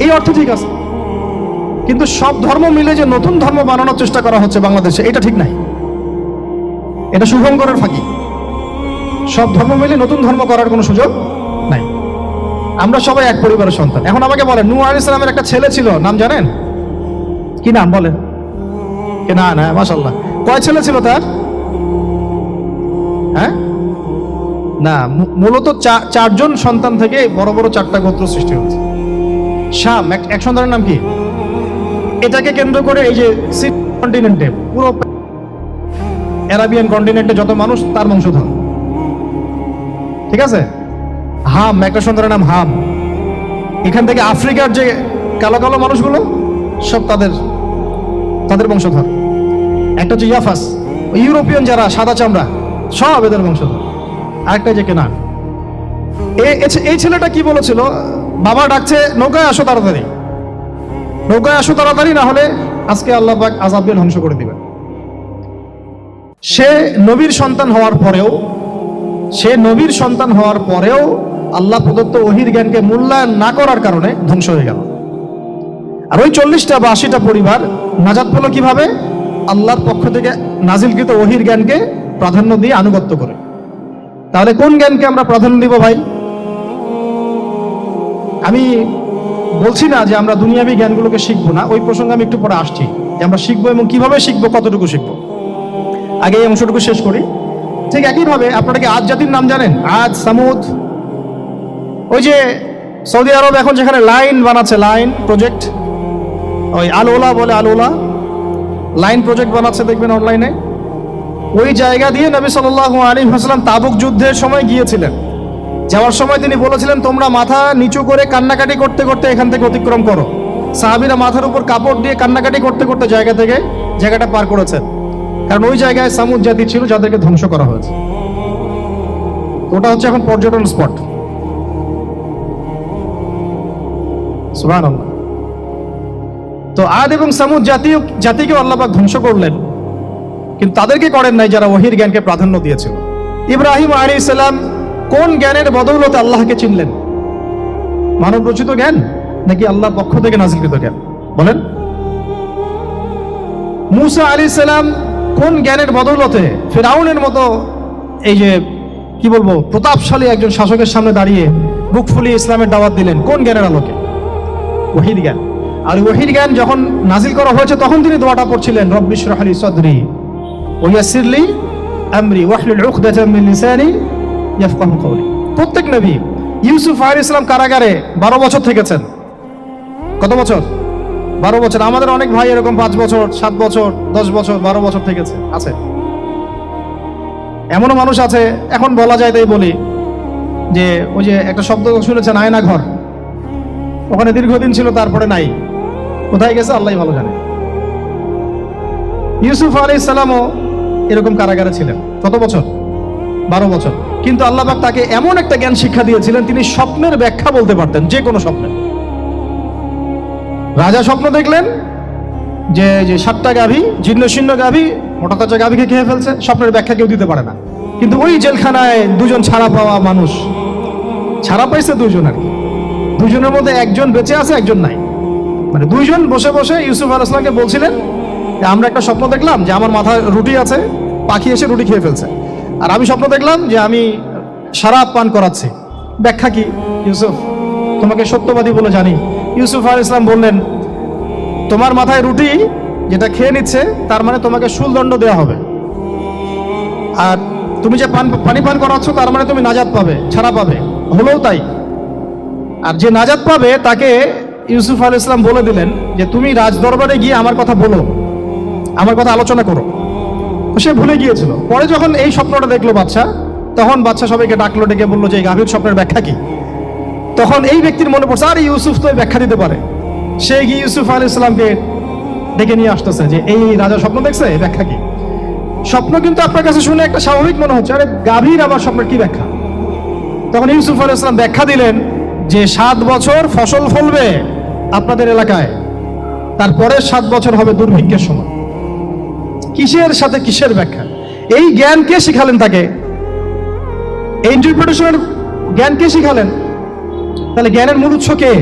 এই অর্থ ঠিক আছে, কিন্তু সব ধর্ম মিলে যে নতুন ধর্ম বানানোর চেষ্টা করা হচ্ছে বাংলাদেশে, এটা ঠিক নাই। এটা শুভঙ্করের ফাঁকি। সব ধর্ম মিলে নতুন ধর্ম করার কোনো সুযোগ নাই। আমরা সবাই এক পরিবারের সন্তান। এখন আমাকে বলেন, নূহ আলাইহিস সালামের একটা ছেলে ছিল, নাম জানেন? কি নাম বলেন? না না, মাশাআল্লাহ। কয় ছেলে ছিল তার? হ্যাঁ না, মূলত 4জন সন্তান থেকে বড় বড় 4টা গোত্র সৃষ্টি হয়েছে। শাম এক সন্তানের নাম কি? এটাকে কেন্দ্র করে এই যে কন্টিনেন্টে, পুরো আরাবিয়ান কন্টিনেন্টে যত মানুষ, তার বংশধর। ঠিক আছে? হাম, একটা সন্তানের নাম হাম। এখান থেকে আফ্রিকার যে কালো কালো মানুষগুলো সব তাদের বংশধর। একটা হচ্ছে ইয়াফাস, ইউরোপিয়ান যারা সাদা চামড়া, সব এদের বংশধর। আরেকটা যে কেনান, এই ছেলেটা কি বলেছিল, বাবা ডাকছে নৌকায় আসো তাড়াতাড়ি, নৌকায় আসো তাড়াতাড়ি, না হলে আজকে আল্লাহ পাক আযাব দিয়ে ধ্বংস করে দিবেন। সে নবীর সন্তান হওয়ার পরেও আল্লাহ প্রদত্ত ওহীর জ্ঞানকে মূল্যায়ন না করার কারণে ধ্বংস হয়ে গেল। আর ওই 40টা বা 80টা পরিবার নাজাত পেল কিভাবে? আল্লাহর পক্ষ থেকে নাজিলকৃত ওহীর জ্ঞানকে প্রাধান্য দিয়ে আনুগত্য করে। তাহলে কোন জ্ঞানকে আমরা প্রাধান্য দিব ভাই? আমি বলছি না যে আমরা দুনিয়াবি জ্ঞানগুলোকে শিখবো না, ওই প্রসঙ্গে আমি একটু পরে আসছি, যে আমরা শিখবো এবং কিভাবে শিখবো, কতটুকু শিখবো। আগে এই অংশটুকু শেষ করি। ঠিক একইভাবে আপনারা কি আদ জাতির নাম জানেন? আদ, সামুদ। ওই যে সৌদি আরব এখন যেখানে লাইন বানাচ্ছে, লাইন প্রজেক্ট, ওই আল-ওলা বলে, আল-ওলা লাইন প্রজেক্ট বানাচ্ছে, দেখবেন অনলাইনে। ওই জায়গা দিয়ে নবী সাল্লাল্লাহু আলাইহি ওয়াসাল্লাম তাবুক যুদ্ধের সময় গিয়েছিলেন। যাওয়ার সময় তিনি বলেছিলেন, তোমরা মাথা নিচু করে কান্নাকাটি করতে করতে এখান থেকে অতিক্রম করো। সাহাবীরা মাথার উপর কাপড় দিয়ে কান্নাকাটি করতে করতে জায়গাটা পার করেছেন, কারণ ওই জায়গায় সামুদ জাতি ছিল যাদেরকে ধ্বংস করা হয়েছে। ওটা হচ্ছে এখন পর্যটন স্পট। সুবহানাল্লাহ। তো আদ এবং সামুদ জাতিকে আল্লাহ পাক ধ্বংস করলেন, কিন্তু তাদেরকে করেন নাই যারা ওহীর জ্ঞানকে প্রাধান্য দিয়েছিল। ইব্রাহিম আলাইহিস সালাম কোন জ্ঞানের বদৌলতে আল্লাহকে চিনলেন? মানব রচিত জ্ঞান নাকি আল্লাহর পক্ষ থেকে নাজিলকৃত জ্ঞান? বলেন। মূসা আলাইহিস সালাম কোন জ্ঞানের বদৌলতে ফিরআউনের মতো এই যে কি বলবো প্রতাপশালী একজন শাসকের সামনে দাঁড়িয়ে বুক ফুলিয়ে ইসলামের দাওয়াত দিলেন? কোন জ্ঞানের আলোকে? ওহীর জ্ঞান। আর ওহীর জ্ঞান যখন নাজিল করা হয়েছে তখন তিনি দোয়াটা পড়ছিলেন, রব্বি ইশরাহ লি সাদরি ওয়া ইয়াসসির লি আমরি ওয়াহলুল উকদাতাম মিন লিসানি ইয়াফকাহু কওলি। প্রত্যেক নবী, ইউসুফ আলাইহিস সালাম কারাগারে 12 বছর থেকেছেন। কত বছর? 12 বছর। আমাদের অনেক ভাই এরকম 5 বছর, 7 বছর, 10 বছর, 12 বছর থেকেছে, আছে। এমনও মানুষ আছে, এখন বলা যায় তাই বলি, যে ওই যে একটা শব্দ শুনেছেন, আয়না ঘর, ওখানে দীর্ঘদিন ছিল, তারপরে নাই, কোথায় গেছে আল্লাহই ভালো জানে। ইউসুফ আলাইহিস সালামও এরকম কারাগারে ছিলেন। কত বছর? 12 বছর। কিন্তু আল্লাহ পাক তাকে এমন একটা জ্ঞান শিক্ষা দিয়েছিলেন, তিনি স্বপ্নের ব্যাখ্যা বলতে পারতেন, যে কোনো স্বপ্নের। রাজা স্বপ্ন দেখলেন যে 7টা গাভী, জীর্ণশীর্ণ গাভী, মোটা তাজা গাভীকে খেয়ে ফেলছে, স্বপ্নের ব্যাখ্যা কেউ দিতে পারে না। কিন্তু ওই জেলখানায় 2 জন ছাড়া পাওয়া মানুষ, ছাড়া পাইছে 2 জন, আর কি 2 জনের মধ্যে একজন বেঁচে আছে, একজন নাই। মানে 2 জন বসে বসে ইউসুফ আলাইহিস সালামকে বলছিলেন যে আমরা একটা স্বপ্ন দেখলাম যে আমার মাথায় রুটি আছে, পাখি এসে রুটি খেয়ে ফেলছে। আর আমি স্বপ্ন দেখলাম যে আমি শরাব পান করাচ্ছি, ব্যাখ্যা কি ইউসুফ? তোমাকে সত্যবাদী বলে জানি। ইউসুফ আলাইহিস সালাম বললেন, তোমার মাথায় রুটি যেটা খেয়ে নিচ্ছে, তার মানে তোমাকে শুলদণ্ড দেওয়া হবে। আর তুমি যে পানি পান করাচ্ছ, তার মানে তুমি নাজাত পাবে, ছাড়া পাবে। হলেও তাই। আর যে নাজাত পাবে তাকে ইউসুফ আলাইহিস সালাম বলে দিলেন যে তুমি রাজ দরবারে গিয়ে আমার কথা বলো, আমার কথা আলোচনা করো। সে ভুলে গিয়েছিল। পরে যখন এই স্বপ্নটা দেখলো বাদশা, তখন বাদশা সবাইকে ডাকলো, ডেকে বললো যে এই গাভীর স্বপ্নের ব্যাখ্যা কি? তখন এই ব্যক্তির মনে পড়ছে, আর ইউসুফ তো ব্যাখ্যা দিতে পারে। সে গিয়ে ইউসুফ আলাইহিস সালামকে ডেকে নিয়ে আসতেছে যে এই রাজা স্বপ্ন দেখছে, ব্যাখ্যা কি? স্বপ্ন কিন্তু আপনার কাছে শুনে একটা স্বাভাবিক মনে হচ্ছে, আরে গাভীর আবার স্বপ্নের কি ব্যাখ্যা? তখন ইউসুফ আলাইহিস সালাম ব্যাখ্যা দিলেন যে 7 বছর ফসল ফলবে আপনাদের এলাকায়, তারপরে 7 বছর হবে দুর্ভিক্ষের সময়। কিসের সাথে কিসের ব্যাখ্যা? এই জ্ঞান কে শিখালেন তাকে? এই ইন্টারপ্রিটেশনের জ্ঞান কে শিখালেন? তাহলে জ্ঞানের মূল উৎস কে?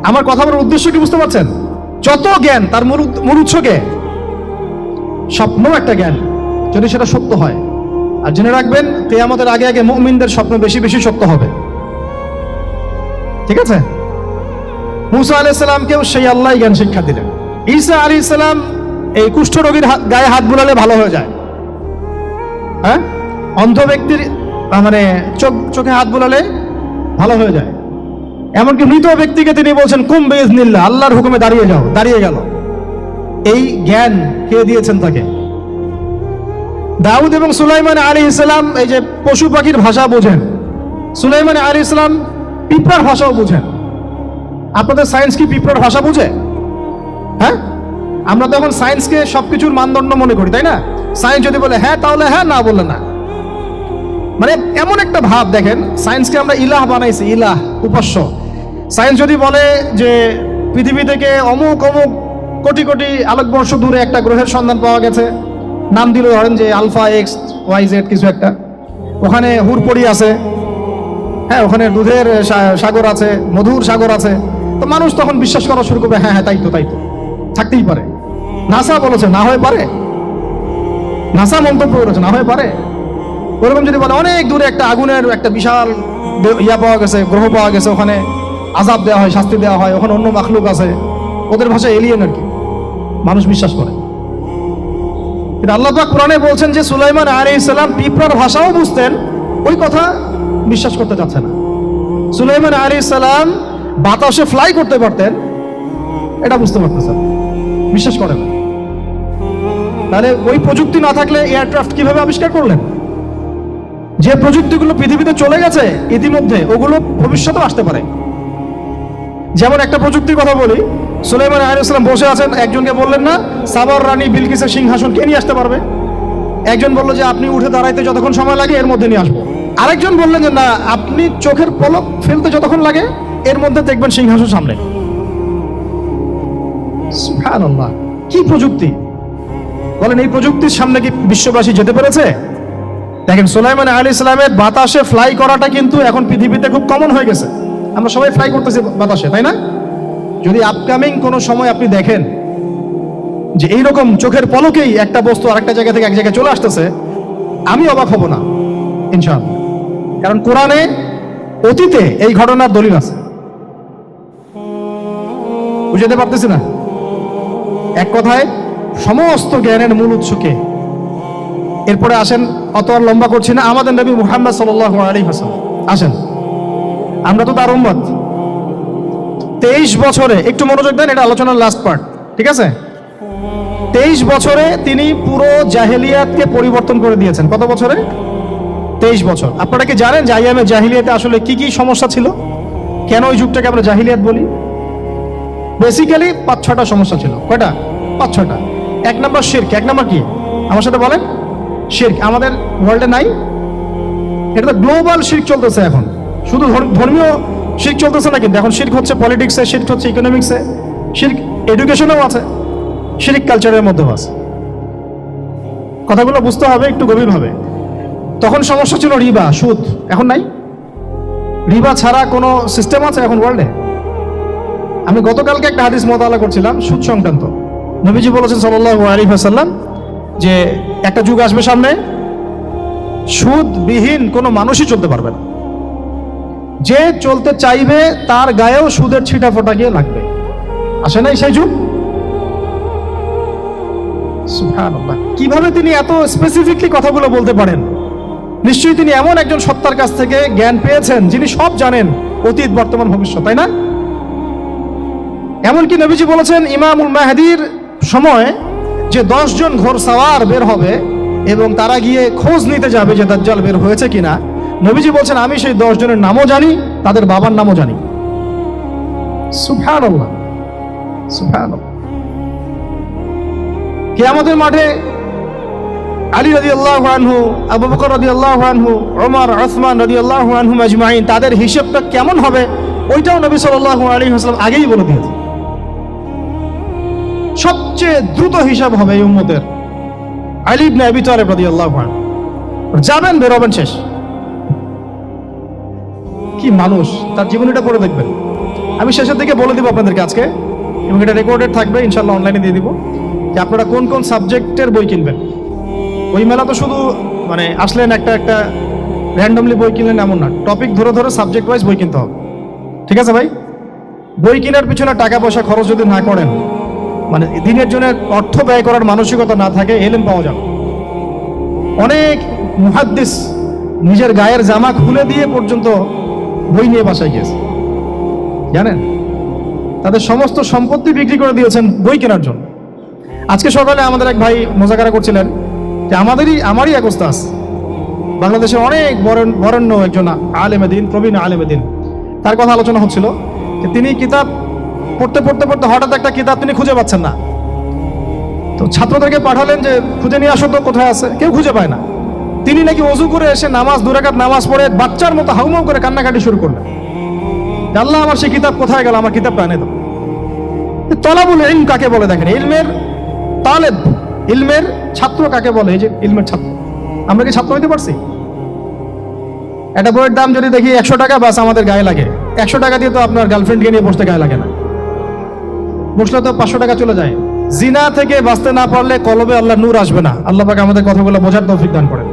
আমার কথা বলার উদ্দেশ্য কি বুঝতে পারছেন? যত জ্ঞান তার মূল উৎস কে? স্বপ্ন একটা জ্ঞান, যদি সেটা সত্য হয়। আর জেনে রাখবেন, কিয়ামতের আগে আগে মুমিনদের স্বপ্ন বেশি বেশি সত্য হবে। ঠিক আছে? মূসা আলাইহিস সালামকেও সেই আল্লাহই জ্ঞান শিক্ষা দিলেন। ঈসা আলাইহিস সালাম এই কুষ্ঠরোগীর গায়ে হাত বুলালে ভালো হয়ে যায়। হ্যাঁ, অন্ধ ব্যক্তির মানে চোখে হাত বুলালে ভালো হয়ে যায়। এমনকি মৃত ব্যক্তিকে তিনি বলছেন কুম বিইজনিল্লাহ, আল্লাহর হুকুমে দাঁড়িয়ে যাও, দাঁড়িয়ে গেল। এই জ্ঞান কে দিয়েছেন তাকে? দাউদ এবং সুলাইমান আলাইহিস সালাম এই যে পশু পাখির ভাষা বোঝেন, সুলাইমান আলাইহিস সালাম পিঁপড়ার ভাষাও বুঝেন। আপনাদের সায়েন্স কি পিঁপড়ার ভাষা বুঝে? হ্যাঁ, আমরা তো এখন সায়েন্সকে সবকিছুর মানদণ্ড মনে করি, তাই না? সায়েন্স যদি বলে হ্যাঁ তাহলে হ্যাঁ, না বললে না। মানে এমন একটা ভাব দেখেন, সায়েন্সকে আমরা ইলাহ বানাইছি, ইলাহ, উপাস্য। সায়েন্স যদি বলে যে পৃথিবী থেকে অমুক অমুক কোটি কোটি আলোকবর্ষ দূরে একটা গ্রহের সন্ধান পাওয়া গেছে, নাম দিল ধরেন যে আলফা এক্স ওয়াই জেড কিছু একটা, ওখানে হুরপড়ি আছে, হ্যাঁ ওখানে দুধের সাগর আছে, মধুর সাগর আছে, তো মানুষ তখন বিশ্বাস করা শুরু করবে, হ্যাঁ হ্যাঁ তাই তো থাকতেই পারে। নাসা বলেছে না হয়ে পারে, নাসা মন্তব্য করেছে না হয়ে পারে। ওরকম যদি বলে অনেক দূরে একটা আগুনের একটা বিশাল ইয়া পাওয়া গেছে, গ্রহ পাওয়া গেছে, ওখানে আযাব দেওয়া হয়, শাস্তি দেওয়া হয়, ওখানে অন্য মাখলুক আছে, ওদের ভাষায় এলিয়েন আর কি, মানুষ বিশ্বাস করে। কিন্তু আল্লাহ পাক কোরআনে বলছেন যে সুলাইমান আলাইহিস সালাম পিঁপড়ার ভাষাও বুঝতেন, ওই কথা বিশ্বাস করতে চাচ্ছে না। সুলাইমান আলাইহিস সালাম বাতাসে ফ্লাই করতে পারতেন, এটা বুঝতে পারতেছেন, বিশ্বাস করে না। তাহলে ওই প্রযুক্তি না থাকলে এয়ারক্রাফট কিভাবে আবিষ্কার করলেন? যে প্রযুক্তিগুলো পৃথিবীতে চলে গেছে ইতিমধ্যে, ওগুলো ভবিষ্যতেও আসতে পারে। যেমন একটা প্রযুক্তির কথা বলি, সুলাইমান আলাইহিস সালাম বসে আছেন, একজনকে বললেন না সাবার রানী বিলকিসের সিংহাসন কে নিয়ে আসতে পারবে? একজন বলল যে আপনি উঠে দাঁড়াইতে যতক্ষণ সময় লাগে এর মধ্যে নিয়ে আসবো। আরেকজন বললেন যে না, আপনি চোখের পলক ফেলতে যতক্ষণ লাগে এর মধ্যে দেখবেন সিংহাসন সামনে। সুবহানাল্লাহ, কি প্রযুক্তি! বলেন এই প্রযুক্তির সামনে কি বিশ্ববাসী যেতে পেরেছে? দেখেন সুলাইমান আলাইহিস সালামের বাতাসে ফ্লাই করাটা কিন্তু এখন পৃথিবীতে খুব কমন হয়ে গেছে, আমরা সবাই ফ্লাই করতেছি বাতাসে, তাই না? যদি আপকামিং কোনো সময় আপনি দেখেন যে এইরকম চোখের পলকেই একটা বস্তু আরেকটা জায়গা থেকে এক জায়গায় চলে আসতেছে, আমি অবাক হব না ইনশাআল্লাহ। কারণ কোরআনে অতীতে এই ঘটনার দলিল আছে। বুঝতে পারতেছি না? এক কথায় সমস্ত জ্ঞানের মূল উৎসকে। এরপরে আসেন, অত আর লম্বা করছি না, আমাদের নবী মুহাম্মদ সাল্লাল্লাহু আলাইহি ওয়াসাল্লাম আসেন, আমরা তো তার উম্মত। 23 বছরে, একটু মনোযোগ দেন, এটা আলোচনার লাস্ট পার্ট, ঠিক আছে? 23 বছরে তিনি পুরো জাহেলিয়াতকে পরিবর্তন করে দিয়েছেন। কত বছরে? 23 বছর। আপনারা কি জানেন যে আইয়ামে জাহিলিয়াতে আসলে কি কি সমস্যা ছিল? কেন ওই যুগটাকে আমরা জাহিলিয়াত বলি? বেসিক্যালি 5-6টা সমস্যা ছিল। কয়টা? 5-6টা। 1 নম্বর শিরক। 1 নম্বর কি? আমার সাথে বলেন। শিরক আমাদের ওয়ার্ল্ডে নাই, এটা তো গ্লোবাল শিরক চলতেছে এখন। শুধু ধর্মীয় শিরক চলতেছে না, কিন্তু এখন শিরক হচ্ছে পলিটিক্সে, শিরক হচ্ছে ইকোনমিক্সে, শিরক এডুকেশনেও আছে, শিরক কালচারের মধ্যেও আছে। কথাগুলো বুঝতে হবে একটু গভীরভাবে। তখন সমস্যা ছিল রিবা, সুদ। এখন নাই। রিবা ছাড়া কোনো সিস্টেম আছে এখন ওয়ার্ল্ডে? আমি গতকালকে একটা হাদিস মোতালা করছিলাম সুদ সংক্রান্ত। নবীজি বলেছেন সাল্লাল্লাহু আলাইহি ওয়াসাল্লাম যে একটা যুগ আসবে সামনে, সুদবিহীন কোনো মানুষই চলতে পারবে না। যে চলতে চাইবে তার গায়েও সুদের ছিটা ফোটা গিয়ে লাগবে। আসে নাই সেই যুগ? সুবহানাল্লাহ, কিভাবে তিনি এত স্পেসিফিকলি কথাগুলো বলতে পারেন? নিশ্চয়ই তিনি এমন একজন সত্তার কাছ থেকে জ্ঞান পেয়েছেন যিনি সব জানেন, অতীত বর্তমান ভবিষ্যৎ, তাই না? এমনকি নবীজি বলেছেন ইমামুল মাহদির সময় যে 10 জন ঘোড়সাওয়ার বের হবে এবং তারা গিয়ে খোঁজ নিতে যাবে যে দাজ্জাল বের হয়েছে কিনা। নবীজি বলছেন আমি সেই 10 জনের নামও জানি, তাদের বাবার নামও জানি। সুবহানাল্লাহ, সুবহানাল্লাহ। কিয়ামতের মাঠে আলী রাদিয়াল্লাহু আনহু, আবু বকর রাদিয়াল্লাহু আনহু, ওমর, ওসমান রাদিয়াল্লাহু আনহুম আজমাইন, তাদের হিসাবটা কেমন হবে ওইটাও নবী সাল্লাল্লাহু আলাইহি ওয়াসাল্লাম আগেই বলে দিয়েছেন। সবচেয়ে দ্রুত হিসাব হবে এই উম্মতের আলী ইবনে আবি তালিব রাদিয়াল্লাহু আনহু। যাবেন, বেরোবেন, শেষ। কি মানুষ, তার জীবনীটা পড়ে দেখবেন। আমি শেষের দিকে বলে দিব আপনাদেরকে আজকে, এবং এটা রেকর্ডেড থাকবে, ইনশাআল্লাহ অনলাইনে দিয়ে দিব, যে আপনারা কোন কোন সাবজেক্টের বই কিনবেন। ওই মেলা তো শুধু মানে আসলেন একটা একটা র্যান্ডমলি বই কিনলেন এমন না, টপিক ধরে ধরে সাবজেক্ট ওয়াইজ বই কিনতে হবে, ঠিক আছে ভাই? বই কেনার পিছনে টাকা পয়সা খরচ যদি না করেন, মানে দিনের জন্য অর্থ ব্যয় করার মানসিকতা না থাকে, এলেম পাওয়া যাবে। অনেক মুহাদ্দিস নিজের গায়ের জামা খুলে দিয়ে পর্যন্ত বই নিয়ে বাসায় গিয়েছে, জানেন? তাদের সমস্ত সম্পত্তি বিক্রি করে দিয়েছেন বই কেনার জন্য। আজকে সকালে আমাদের এক ভাই মোজাকারা করছিলেন যে আমারই এক ওস্তাদ, বাংলাদেশের অনেক বরেণ্য একজন আলেমে দ্বীন, প্রবীণ আলেমে দ্বীন, তার কথা আলোচনা হচ্ছিল যে তিনি কিতাব পড়তে পড়তে পড়তে হঠাৎ একটা কিতাব তিনি খুঁজে পাচ্ছেন না। তো ছাত্রদেরকে পাঠালেন যে খুঁজে নিয়ে আসো তো, কোথায় আছে? কেউ খুঁজে পায় না। তিনি নাকি ওযু করে এসে নামাজ 2 রাকাত নামাজ পড়ে বাচ্চার মতো হাউমাউ করে কান্নাকাটি শুরু করলেন, আল্লাহ আমার সেই কিতাব কোথায় গেল, আমার কিতাবটা এনে দাও। তলাবুল ইলম কাকে বলে দেখেন, ইলমের তালেব, ইলমের ছাত্র কাকে বলে? এই যে ইলমের ছাত্র, আমরা কি ছাত্র হইতে পারছি? একটা বইয়ের দাম যদি দেখি 100 টাকা, বাস আমাদের গায়ে লাগে। 100 টাকা দিয়ে তো আপনার গার্লফ্রেন্ডকে নিয়ে বসতে গায়ে লাগে না, বসলে তো 500 টাকা চলে যায়। জিনা থেকে বাঁচতে না পারলে কলবে আল্লাহ নূর আসবে না। আল্লাহ পাক আমাদের কথাগুলো বোঝার তৌফিক দান করেন,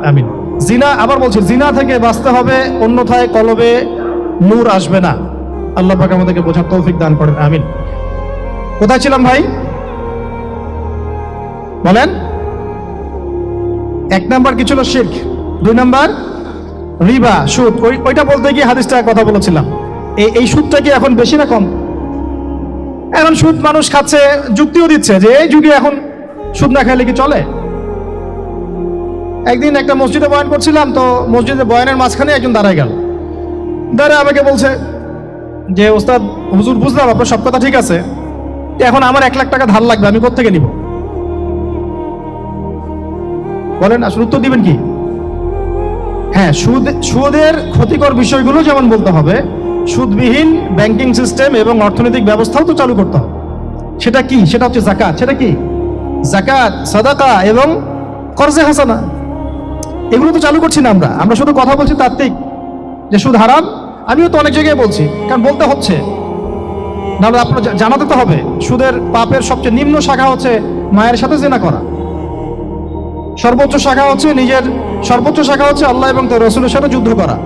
আমিন। জিনা, আবার বলছি, জিনা থেকে বাঁচতে হবে, অন্যথায় কলবে নূর আসবে না। আল্লাহ পাক আমাদেরকে বোঝার তৌফিক দান করেন, আমিন। কোথায় ছিলাম ভাই? বলেন। 1 নাম্বার কি ছিল? শিরক। 2 নাম্বার রিবা, সুদ। ওইটা বলতে গিয়ে হাদিসটা কথা বলেছিলাম। এই সুদটা কি এখন বেশি না কম? এখন সুদ মানুষ খাচ্ছে, যুক্তিও দিচ্ছে যে এই যুগে এখন সুদ না খাইলে কি চলে। একদিন একটা মসজিদে বয়ান করছিলাম, তো মসজিদে বয়ানের মাঝখানে একজন দাঁড়ায় গেল, দাঁড়ায় আমাকে বলছে যে ওস্তাদ, হুজুর বুঝলাম আপনার সব কথা ঠিক আছে, এখন আমার 1 লাখ টাকা ধার লাগবে, আমি কোত্থেকে নিব? বলেন, আসলে উত্তর দিবেন কি? হ্যাঁ, সুদের ক্ষতিকর বিষয়গুলো যেমন বলতে হবে, সুদবিহীন ব্যাংকিং সিস্টেম এবং অর্থনৈতিক ব্যবস্থাও তো চালু করতে হবে। সেটা কি? সেটা হচ্ছে যাকাত। সেটা কি? যাকাত, সাদাকা এবং কর্জে হাসানা। এগুলো তো চালু করছি না আমরা শুধু কথা বলছি তাত্ত্বিক যে সুদ হারাম। আমিও তো অনেক জায়গায় বলছি, কারণ বলতে হচ্ছে, নাহলে আপনার জানাতে তো হবে। সুদের পাপের সবচেয়ে নিম্ন শাখা হচ্ছে মায়ের সাথে জিনা করা, সর্বোচ্চ শাখা হচ্ছে আল্লাহ এবং তার রাসূলের সাথে যুদ্ধ করা।